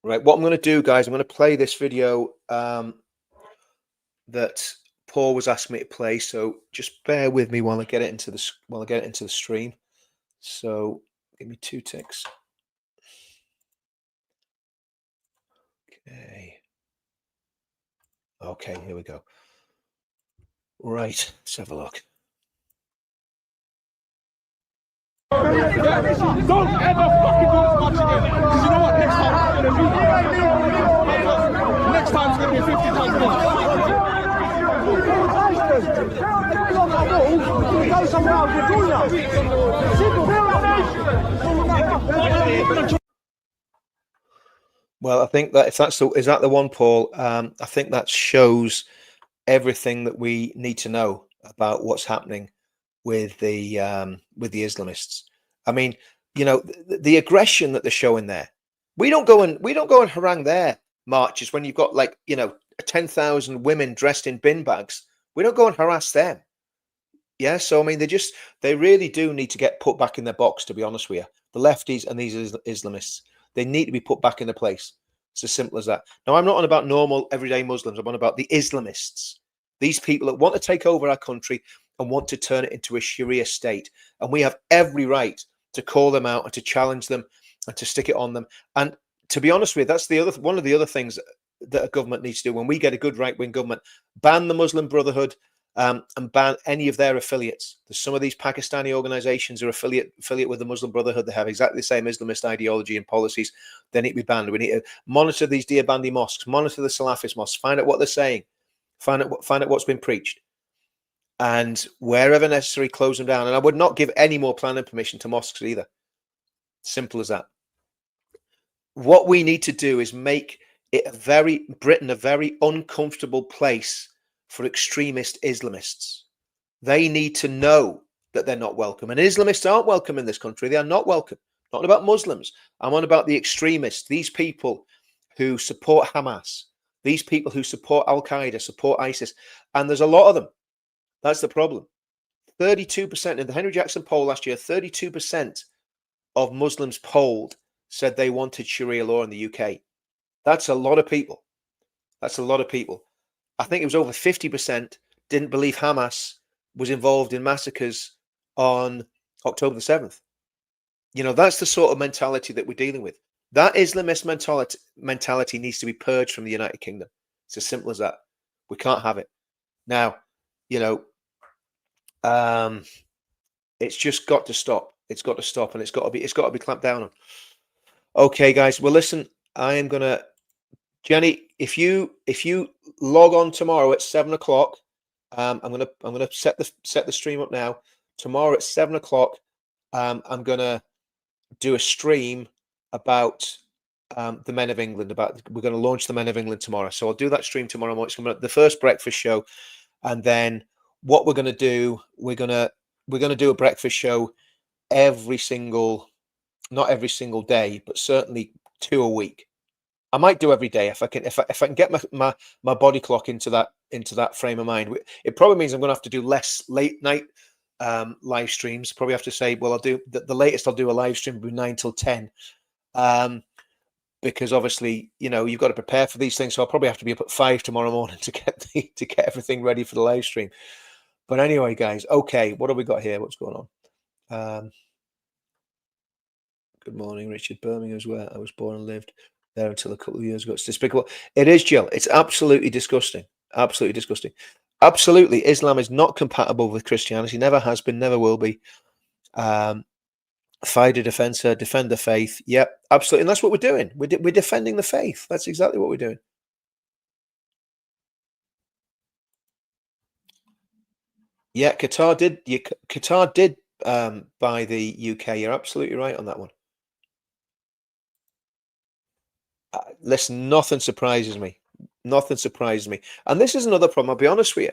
A: Right, what I'm going to do, guys, I'm going to play this video that Paul was asking me to play. So just bear with me while I get it into the stream. So give me 2 ticks. Okay, here we go. Right, let's have a look.
D: Don't ever fucking do this much again. Because you know what? Next time it's going to be 50 times more.
A: Well, I think that is that the one, Paul? I think that shows everything that we need to know about what's happening with the Islamists. I mean, you know, the aggression that they're showing there. We don't go and harangue their marches when you've got, like, you know, 10,000 women dressed in bin bags. We don't go and harass them. Yeah, so I mean, they really do need to get put back in their box, to be honest with you. The lefties and these Islamists, they need to be put back in their place. It's as simple as that. Now, I'm not on about normal everyday Muslims. I'm on about the Islamists. These people that want to take over our country and want to turn it into a Sharia state. And we have every right to call them out and to challenge them and to stick it on them. And to be honest with you, that's one of the other things that a government needs to do when we get a good right-wing government. Ban the Muslim Brotherhood and ban any of their affiliates. There's some of these Pakistani organizations are affiliate with the Muslim Brotherhood. They have exactly the same Islamist ideology and policies. They need to be banned. We need to monitor these Deobandi mosques, monitor the Salafist mosques, find out what they're saying, find out what's been preached, and wherever necessary, close them down. And I would not give any more planning permission to mosques either. Simple as that. What we need to do is make it Britain a very uncomfortable place for extremist Islamists. They need to know that they're not welcome. And Islamists aren't welcome in this country. They are not welcome. Not about Muslims. I'm on about the extremists, these people who support Hamas, these people who support Al-Qaeda, support ISIS. And there's a lot of them. That's the problem. 32% in the Henry Jackson poll last year, 32% of Muslims polled said they wanted Sharia law in the UK. That's a lot of people. That's a lot of people. I think it was over 50% didn't believe Hamas was involved in massacres on October the 7th. You know, that's the sort of mentality that we're dealing with. That Islamist mentality needs to be purged from the United Kingdom. It's as simple as that. We can't have it. Now, you know, it's just got to stop. It's got to stop, and it's got to be clamped down on. Okay, guys. Well, listen, I am gonna, Jenny, if you log on tomorrow at 7 o'clock, I'm gonna set the stream up now. Tomorrow at 7 o'clock, I'm gonna do a stream about the Men of England. We're going to launch the Men of England tomorrow, so I'll do that stream tomorrow morning. It's going to be the first breakfast show, and then what we're going to do, we're going to do a breakfast show not every single day, but certainly 2 a week. I might do every day if I can get my body clock into that frame of mind. It probably means I'm going to have to do less late night live streams. Probably have to say, well, I'll do the latest I'll do a live stream will be 9 till 10, because obviously, you know, you've got to prepare for these things. So I'll probably have to be up at 5 tomorrow morning to get everything ready for the live stream. But anyway, guys, okay, what have we got here? What's going on? Good morning, Richard. Birmingham is where I was born and lived there until a couple of years ago. It's despicable. It is, Jill. It's absolutely disgusting. Absolutely disgusting. Absolutely, Islam is not compatible with Christianity. Never has been. Never will be. Fight a defender, defend the faith. Yep, absolutely. And that's what we're doing. We're defending the faith. That's exactly what we're doing. Yeah, Qatar did buy the UK. You're absolutely right on that one. Listen, nothing surprises me. Nothing surprises me. And this is another problem. I'll be honest with you.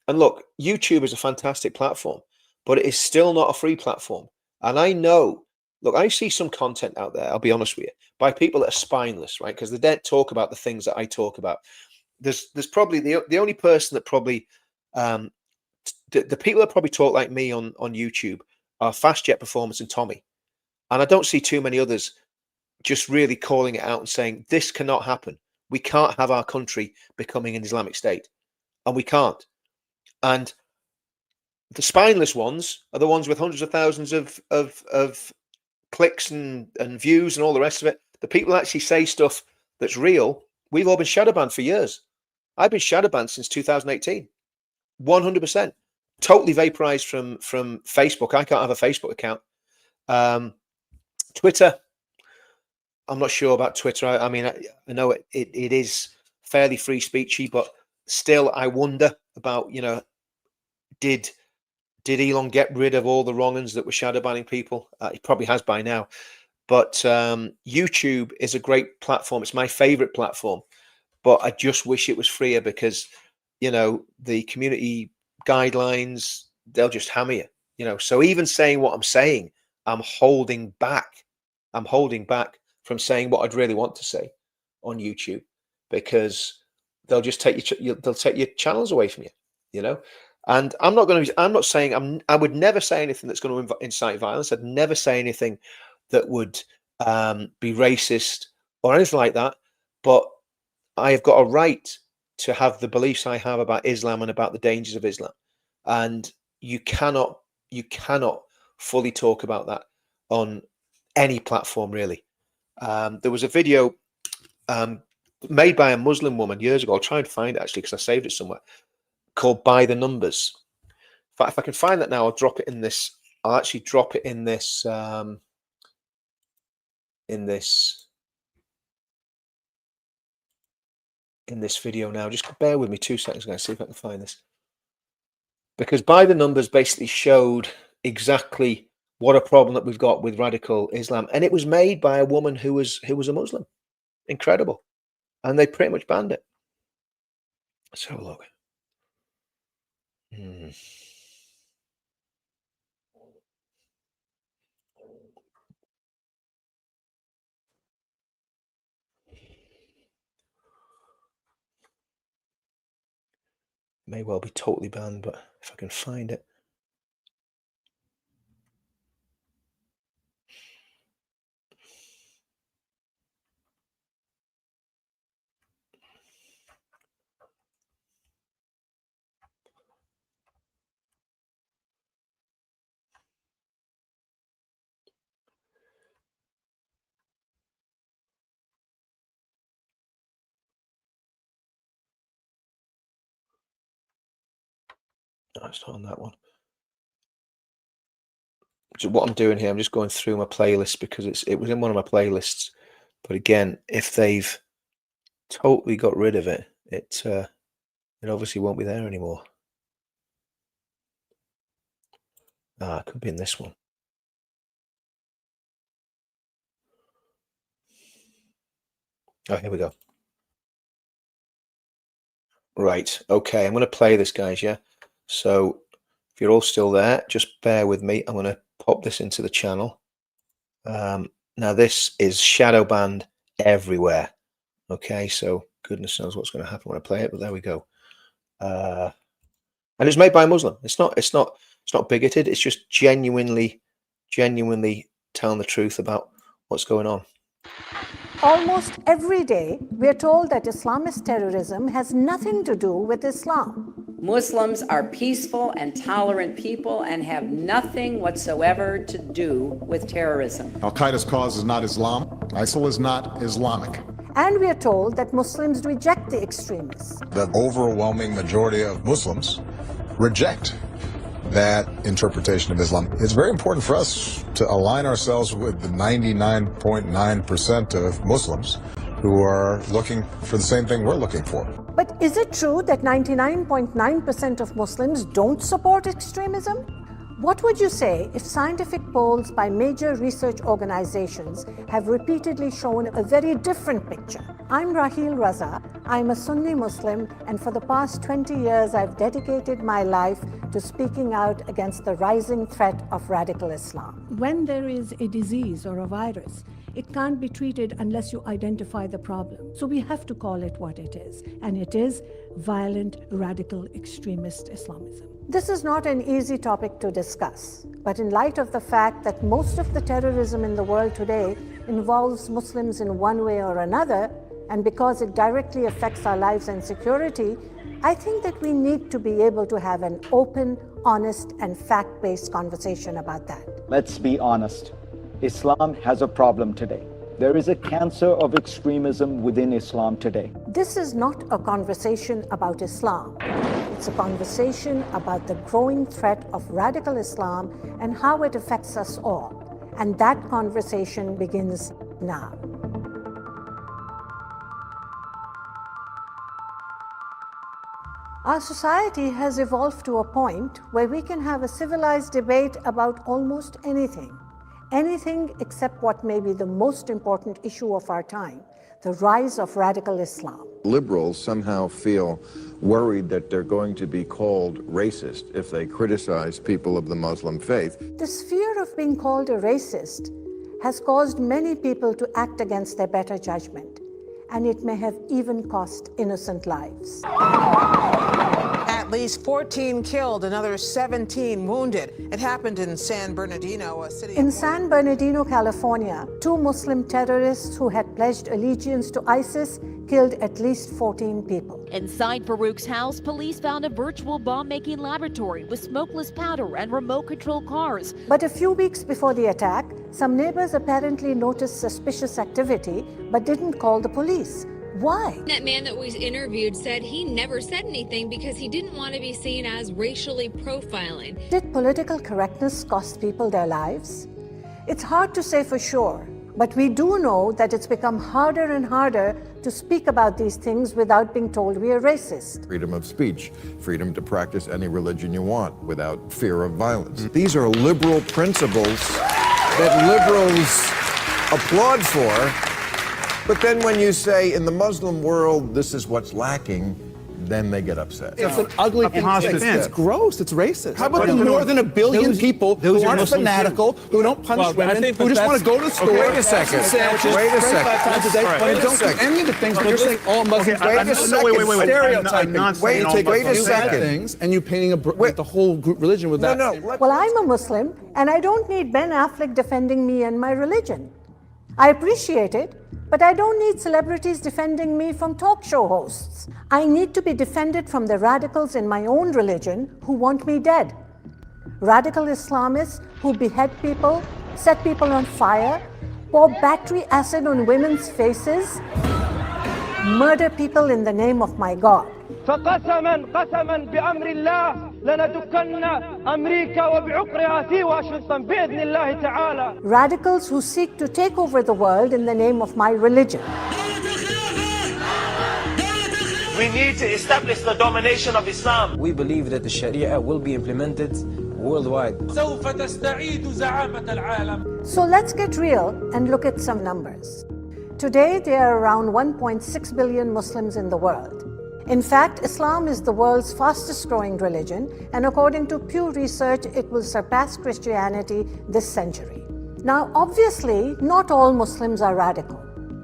A: And look, YouTube is a fantastic platform, but it is still not a free platform. And I know, look, I see some content out there, I'll be honest with you, by people that are spineless, right? Because they don't talk about the things that I talk about. There's probably the only person that probably, the people that probably talk like me on YouTube are Fast Jet Performance and Tommy. And I don't see too many others just really calling it out and saying, this cannot happen. We can't have our country becoming an Islamic state. And we can't. And the spineless ones are the ones with hundreds of thousands of clicks and views and all the rest of it. The people that actually say stuff that's real, we've all been shadow banned for years. I've been shadow banned since 2018. 100%. Totally vaporized from Facebook. I can't have a Facebook account. Twitter, I'm not sure about Twitter. I mean, I know it is fairly free speechy, but still, I wonder about, you know, did Elon get rid of all the wrong uns that were shadow banning people? He probably has by now. But YouTube is a great platform. It's my favorite platform. But I just wish it was freer because, you know, the community guidelines, they'll just hammer you. You know, so even saying what I'm saying, I'm holding back. I'm holding back from saying what I'd really want to say on YouTube because they'll just take they'll take your channels away from you, you know. And I'm not saying I would never say anything that's going to incite violence. I'd never say anything that would be racist or anything like that. But I have got a right to have the beliefs I have about Islam and about the dangers of Islam. And you cannot fully talk about that on any platform, really. There was a video made by a Muslim woman years ago. I'll try and find it actually because I saved it somewhere. Called By the Numbers. In fact, if I can find that now, I'll drop it in this. I'll actually drop it in this. In this video now. Just bear with me 2 seconds, guys. See if I can find this. Because By the Numbers basically showed exactly what a problem that we've got with radical Islam, and it was made by a woman who was a Muslim. Incredible, and they pretty much banned it. Let's have a look. May well be totally banned, but if I can find it. No, it's not on that one. So what I'm doing here, I'm just going through my playlist because it was in one of my playlists. But again, if they've totally got rid of it, it obviously won't be there anymore. It could be in this one. Oh, here we go. Right. Okay, I'm going to play this, guys. Yeah. So if you're all still there, just bear with me. I'm going to pop this into the channel. Now this is shadow banned everywhere. Okay, so goodness knows what's going to happen when I play it, but there we go. And it's made by a Muslim. It's not bigoted. It's just genuinely telling the truth about what's going on.
E: Almost every day, we're told that Islamist terrorism has nothing to do with Islam.
F: Muslims are peaceful and tolerant people and have nothing whatsoever to do with terrorism.
G: Al-Qaeda's cause is not Islam. ISIL is not Islamic.
E: And we are told that Muslims reject the extremists.
G: The overwhelming majority of Muslims reject that interpretation of Islam. It's very important for us to align ourselves with the 99.9% of Muslims who are looking for the same thing we're looking for.
E: But is it true that 99.9% of Muslims don't support extremism? What would you say if scientific polls by major research organizations have repeatedly shown a very different picture? I'm Raheel Raza. I'm a Sunni Muslim, and for the past 20 years, I've dedicated my life to speaking out against the rising threat of radical Islam. When there is a disease or a virus, it can't be treated unless you identify the problem. So we have to call it what it is, and it is violent, radical, extremist Islamism. This is not an easy topic to discuss, but in light of the fact that most of the terrorism in the world today involves Muslims in one way or another, and because it directly affects our lives and security, I think that we need to be able to have an open, honest, and fact-based conversation about that.
H: Let's be honest. Islam has a problem today. There is a cancer of extremism within Islam today.
E: This is not a conversation about Islam. It's a conversation about the growing threat of radical Islam and how it affects us all. And that conversation begins now. Our society has evolved to a point where we can have a civilized debate about almost anything. Anything except what may be the most important issue of our time, the rise of radical Islam.
I: Liberals somehow feel worried that they're going to be called racist if they criticize people of the Muslim faith.
E: This fear of being called a racist has caused many people to act against their better judgment, and it may have even cost innocent lives.
J: At least 14 killed, another 17 wounded. It happened in San Bernardino, a city.
E: In San Bernardino, California, 2 Muslim terrorists who had pledged allegiance to ISIS killed at least 14 people.
K: Inside Farouk's house, police found a virtual bomb-making laboratory with smokeless powder and remote-control cars.
E: But a few weeks before the attack, some neighbors apparently noticed suspicious activity but didn't call the police. Why?
L: That man that we interviewed said he never said anything because he didn't want to be seen as racially profiling.
E: Did political correctness cost people their lives? It's hard to say for sure, but we do know that it's become harder and harder to speak about these things without being told we are racist.
I: Freedom of speech, freedom to practice any religion you want without fear of violence. These are liberal principles that liberals applaud for. But then when you say, in the Muslim world, this is what's lacking, then they get upset.
M: It's an ugly thing. It's gross. It's racist. How about the more than 1 billion people who aren't fanatical, who don't punch women, who just want to go to the store,
I: wait a second. Wait a second.
M: But don't do any of the things that you're saying all Muslims
I: wait a second.
M: stereotyping.
I: Wait a second.
M: Things, and you painting the whole group religion with that.
E: Well, I'm a Muslim, and I don't need Ben Affleck defending me and my religion. I appreciate it, but I don't need celebrities defending me from talk show hosts. I need to be defended from the radicals in my own religion who want me dead. Radical Islamists who behead people, set people on fire, pour battery acid on women's faces, murder people in the name of my God.
N: فقسما بأمر الله لندكن أمريكا وبعقرها في واشنطن بإذن الله تعالى.
E: Radicals who seek to take over the world in the name of my religion.
O: We need to establish the domination of Islam.
P: We believe that the Sharia will be implemented worldwide.
N: سوف تستعيد زعامة العالم.
E: So let's get real and look at some numbers. Today, there are around 1.6 billion Muslims in the world. In fact, Islam is the world's fastest growing religion, and according to Pew Research, it will surpass Christianity this century. Now, obviously, not all Muslims are radical,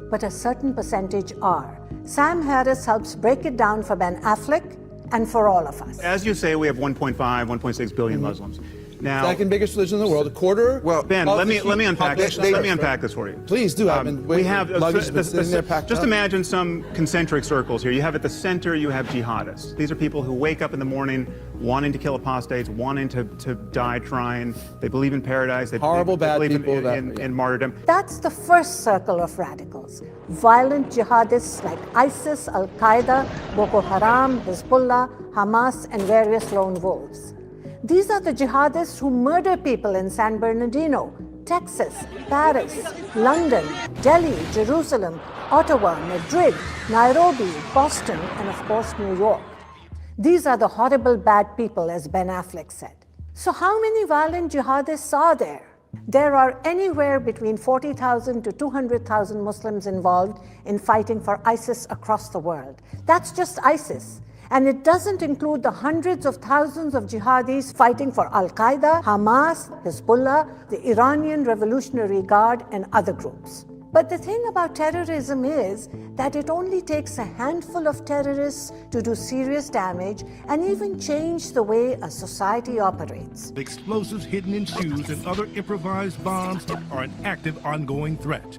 E: but a certain percentage are. Sam Harris helps break it down for Ben Affleck and for all of us.
Q: As you say, we have 1.5, 1.6 billion Muslims. Now,
M: second biggest religion in the world, a quarter.
Q: Well, Ben, let me unpack this. Let me unpack this for you.
M: Please do.
Q: We have just imagine some concentric circles here. You have at the center, you have jihadists. These are people who wake up in the morning wanting to kill apostates, wanting to die trying. They believe in paradise. They believe in martyrdom.
E: That's the first circle of radicals. Violent jihadists like ISIS, Al-Qaeda, Boko Haram, Hezbollah, Hamas, and various lone wolves. These are the jihadists who murder people in San Bernardino, Texas, Paris, London, Delhi, Jerusalem, Ottawa, Madrid, Nairobi, Boston, and of course New York. These are the horrible bad people, as Ben Affleck said. So how many violent jihadists are there? There are anywhere between 40,000 to 200,000 Muslims involved in fighting for ISIS across the world. That's just ISIS. And it doesn't include the hundreds of thousands of jihadis fighting for Al-Qaeda, Hamas, Hezbollah, the Iranian Revolutionary Guard, and other groups. But the thing about terrorism is that it only takes a handful of terrorists to do serious damage and even change the way a society operates.
R: Explosives hidden in shoes and other improvised bombs are an active, ongoing threat.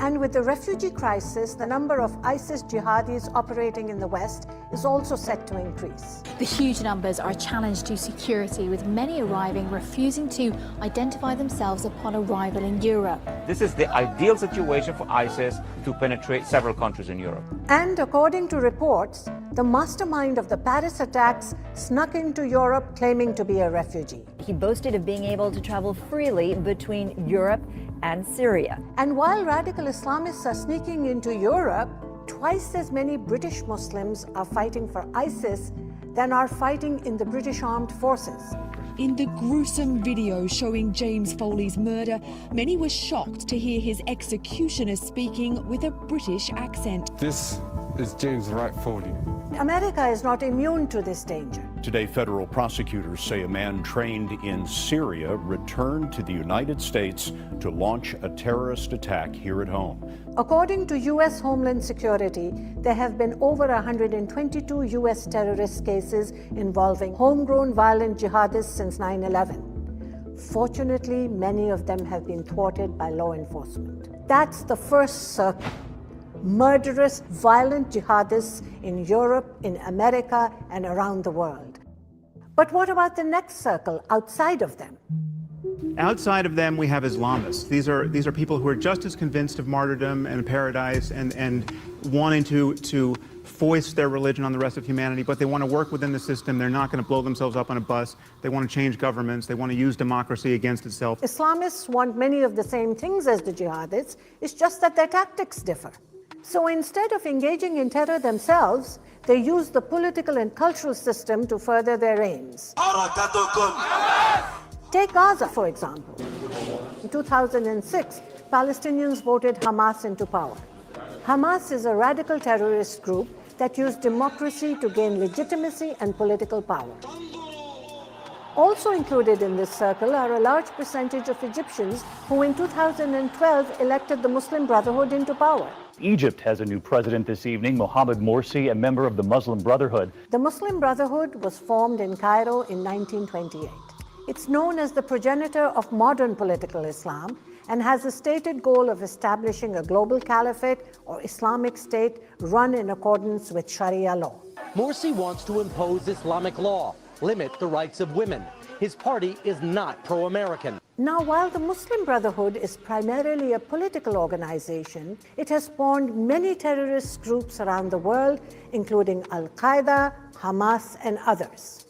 E: And with the refugee crisis, the number of ISIS jihadis operating in the West is also set to increase.
S: The huge numbers are a challenge to security, with many arriving refusing to identify themselves upon arrival in Europe.
T: This is the ideal situation for ISIS to penetrate several countries in Europe.
E: And according to reports, the mastermind of the Paris attacks snuck into Europe claiming to be a refugee.
U: He boasted of being able to travel freely between Europe and Syria.
E: And while radical Islamists are sneaking into Europe, twice as many British Muslims are fighting for ISIS than are fighting in the British Armed Forces.
V: In the gruesome video showing James Foley's murder, many were shocked to hear his executioner speaking with a British accent.
W: This is James Wright Foley.
E: America is not immune to this danger.
X: Today, federal prosecutors say a man trained in Syria returned to the United States to launch a terrorist attack here at home.
E: According to U.S. Homeland Security, there have been over 122 U.S. terrorist cases involving homegrown violent jihadists since 9/11. Fortunately, many of them have been thwarted by law enforcement. That's the first circle. Murderous, violent jihadists in Europe, in America, and around the world. But what about the next circle outside of them?
Q: Outside of them, we have Islamists. These are people who are just as convinced of martyrdom and paradise and wanting to foist their religion on the rest of humanity, but they want to work within the system. They're not going to blow themselves up on a bus. They want to change governments. They want to use democracy against itself.
E: Islamists want many of the same things as the jihadists. It's just that their tactics differ. So instead of engaging in terror themselves, they use the political and cultural system to further their aims. Take Gaza, for example. In 2006, Palestinians voted Hamas into power. Hamas is a radical terrorist group that used democracy to gain legitimacy and political power. Also included in this circle are a large percentage of Egyptians who in 2012 elected the Muslim Brotherhood into power.
A: Egypt has a new president this evening, Mohammed Morsi, a member of the Muslim Brotherhood.
E: The Muslim Brotherhood was formed in Cairo in 1928. It's known as the progenitor of modern political Islam and has a stated goal of establishing a global caliphate or Islamic state run in accordance with Sharia law.
B: Morsi wants to impose Islamic law, limit the rights of women. His party is not pro-American.
E: Now, while the Muslim Brotherhood is primarily a political organization, it has spawned many terrorist groups around the world, including Al-Qaeda, Hamas, and others.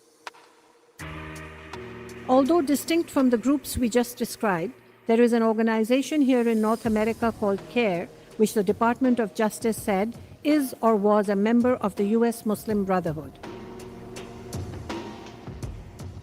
E: Although distinct from the groups we just described, there is an organization here in North America called CARE, which the Department of Justice said is or was a member of the U.S. Muslim Brotherhood.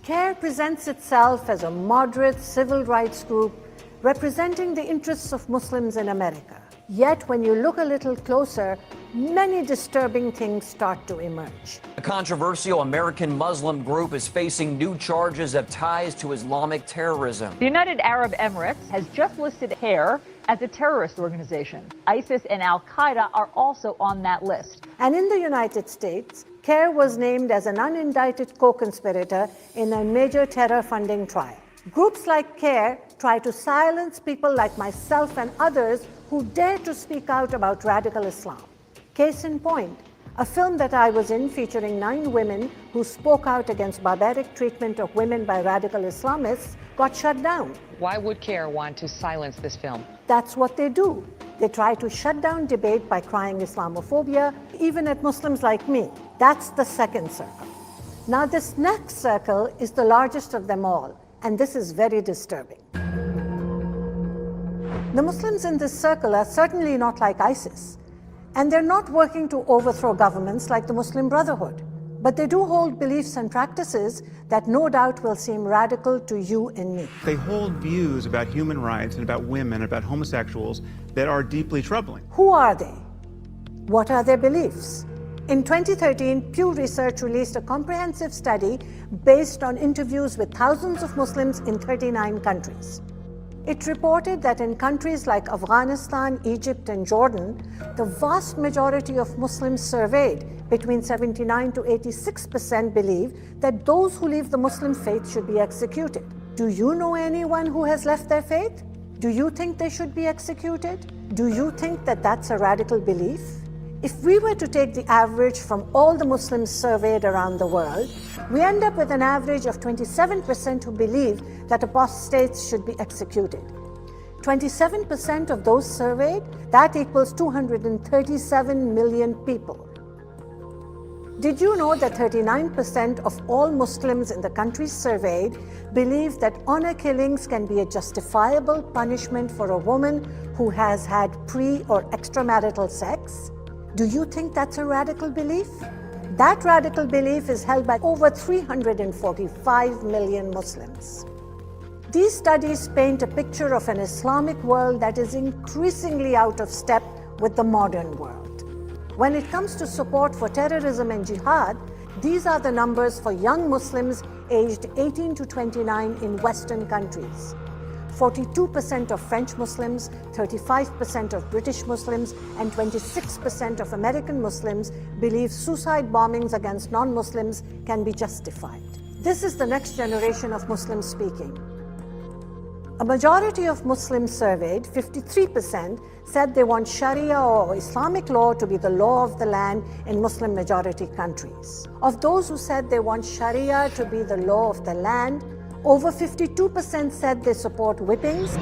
E: CARE presents itself as a moderate civil rights group representing the interests of Muslims in America. Yet, when you look a little closer, many disturbing things start to emerge.
C: A controversial American Muslim group is facing new charges of ties to Islamic terrorism.
D: The United Arab Emirates has just listed CARE as a terrorist organization. ISIS and Al-Qaeda are also on that list.
E: And in the United States, CARE was named as an unindicted co-conspirator in a major terror funding trial. Groups like CARE try to silence people like myself and others who dare to speak out about radical Islam. Case in point, a film that I was in featuring 9 women who spoke out against barbaric treatment of women by radical Islamists got shut down.
Y: Why would CARE want to silence this film?
E: That's what they do. They try to shut down debate by crying Islamophobia, even at Muslims like me. That's the second circle. Now, this next circle is the largest of them all, and this is very disturbing. The Muslims in this circle are certainly not like ISIS, and they're not working to overthrow governments like the Muslim Brotherhood. But they do hold beliefs and practices that no doubt will seem radical to you and me.
Q: They hold views about human rights and about women, about homosexuals that are deeply troubling.
E: Who are they? What are their beliefs? In 2013, Pew Research released a comprehensive study based on interviews with thousands of Muslims in 39 countries. It reported that in countries like Afghanistan, Egypt, and Jordan, the vast majority of Muslims surveyed, between 79 to 86%, believe that those who leave the Muslim faith should be executed. Do you know anyone who has left their faith? Do you think they should be executed? Do you think that that's a radical belief? If we were to take the average from all the Muslims surveyed around the world, we end up with an average of 27% who believe that apostates should be executed. 27% of those surveyed, that equals 237 million people. Did you know that 39% of all Muslims in the countries surveyed believe that honor killings can be a justifiable punishment for a woman who has had pre- or extramarital sex? Do you think that's a radical belief? That radical belief is held by over 345 million Muslims. These studies paint a picture of an Islamic world that is increasingly out of step with the modern world. When it comes to support for terrorism and jihad, these are the numbers for young Muslims aged 18 to 29 in Western countries. 42% of French Muslims, 35% of British Muslims, and 26% of American Muslims believe suicide bombings against non-Muslims can be justified. This is the next generation of Muslims speaking. A majority of Muslims surveyed, 53%, said they want Sharia or Islamic law to be the law of the land in Muslim majority countries. Of those who said they want Sharia to be the law of the land, Over 52% said they support whippings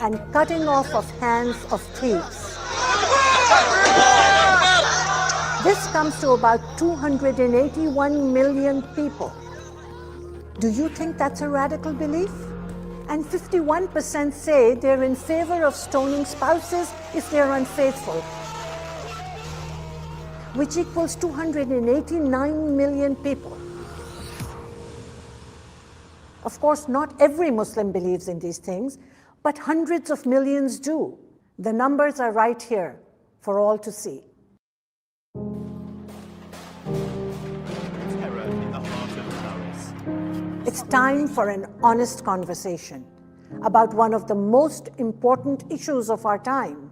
E: and cutting off of hands of thieves. This comes to about 281 million people. Do you think that's a radical belief? And 51% say they're in favor of stoning spouses if they're unfaithful, which equals 289 million people. Of course, not every Muslim believes in these things, but hundreds of millions do. The numbers are right here for all to see. It's time for an honest conversation about one of the most important issues of our time.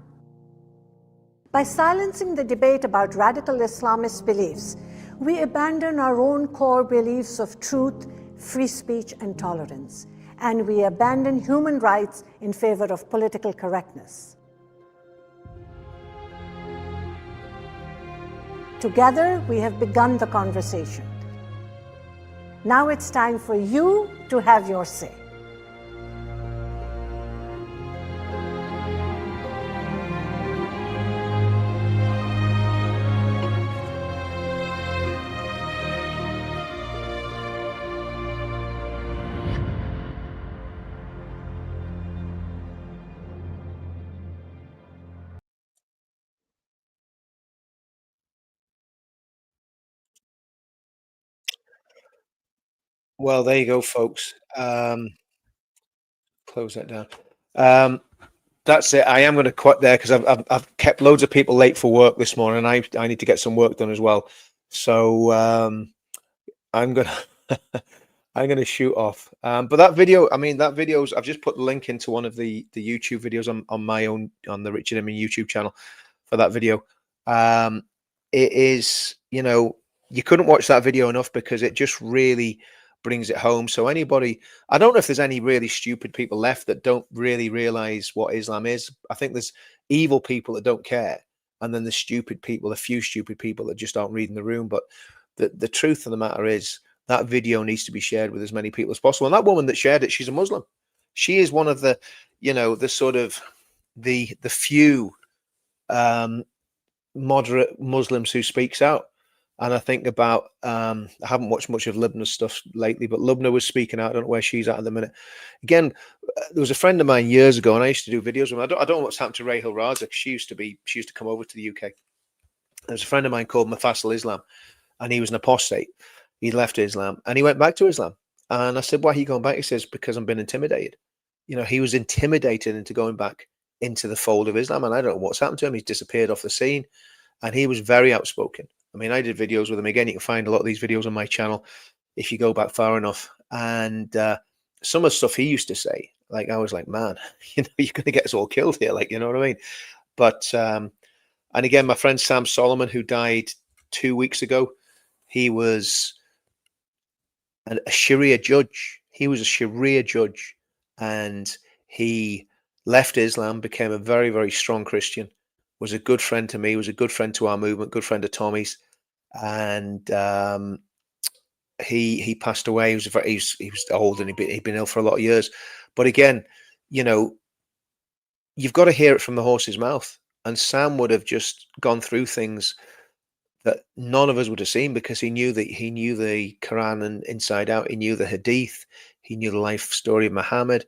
E: By silencing the debate about radical Islamist beliefs, we abandon our own core beliefs of truth, free speech, and tolerance, and we abandon human rights in favor of political correctness. Together, we have begun the conversation. Now it's time for you to have your say.
F: Well, there you go, folks. Close that down. That's it. I am going to quit there because I've kept loads of people late for work this morning. I need to get some work done as well. So I'm gonna I'm gonna shoot off. But that video, I mean, that video's. I've just put the link into one of the YouTube videos on my own on the Richard Inman YouTube channel for that video. It is, you know, you couldn't watch that video enough because it just really brings it home. So anybody, I don't know if there's any really stupid people left that don't really realize what Islam is. I think there's evil people that don't care, and then there's stupid people, a few stupid people that just aren't reading the room. But the truth of the matter is that video needs to be shared with as many people as possible. And that woman that shared it, she's a Muslim. She is one of the, you know, the sort of the few moderate Muslims who speaks out. And I think about, I haven't watched much of Lubna's stuff lately, but Lubna was speaking out. I don't know where she's at the minute. Again, there was a friend of mine years ago, and I used to do videos with him. I don't know what's happened to Rahel Raza. She used to come over to the UK. There's a friend of mine called Mafasal Islam, and he was an apostate. He left Islam, and he went back to Islam. And I said, why are you going back? He says, because I'm being intimidated. You know, he was intimidated into going back into the fold of Islam, and I don't know what's happened to him. He's disappeared off the scene, and he was very outspoken. I mean, I did videos with him. Again, you can find a lot of these videos on my channel if you go back far enough. And some of the stuff he used to say, like, I was like, man, you know, you're going to get us all killed here. Like, you know what I mean? But, and again, my friend Sam Solomon, who died 2 weeks ago, he was a Sharia judge. He was a Sharia judge, and he left Islam, became a very, very strong Christian, was a good friend to me, was a good friend to our movement, good friend of Tommy's. And he passed away. He was old, and he'd been ill for a lot of years. But again, you know, you've got to hear it from the horse's mouth. And Sam would have just gone through things that none of us would have seen, because he knew the Quran and inside out. He knew the Hadith. He knew the life story of Muhammad.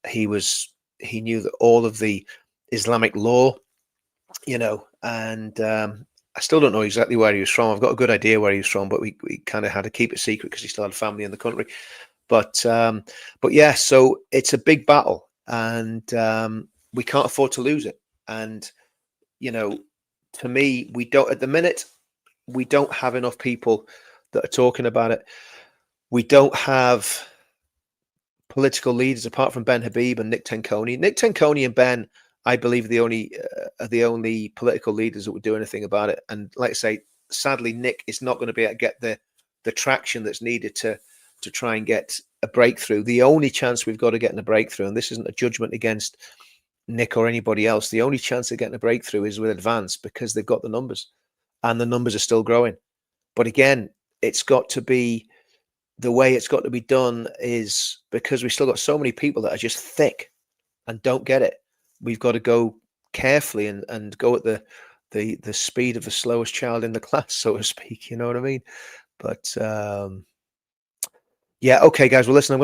F: He knew that all of the Islamic law, you know, and I still don't know exactly where he was from. I've got a good idea where he was from, but we kind of had to keep it secret because he still had family in the country. But yeah, so it's a big battle, and we can't afford to lose it. And, you know, to me, we don't, at the minute, we don't have enough people that are talking about it. We don't have political leaders apart from Ben Habib and Nick Tenconi. Nick Tenconi and Ben, I believe, are the only political leaders that would do anything about it. And like I say, sadly, Nick is not going to be able to get the traction that's needed to try and get a breakthrough. The only chance we've got of getting a breakthrough, and this isn't a judgment against Nick or anybody else, the only chance of getting a breakthrough is with Advance, because they've got the numbers, and the numbers are still growing. But again, it's got to be the way it's got to be done is because we've still got so many people that are just thick and don't get it. We've got to go carefully and go at the speed of the slowest child in the class, so to speak. You know what I mean? But yeah, okay, guys. Well, listen, I'm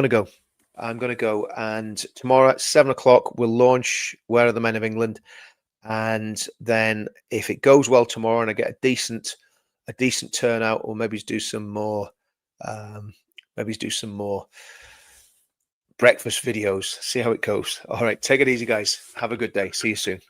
F: going to go, and tomorrow at 7 o'clock we'll launch Where Are the Men of England, and then if it goes well tomorrow and I get a decent turnout, or maybe do some more, breakfast videos. See how it goes. All right, take it easy, guys. Have a good day. See you soon.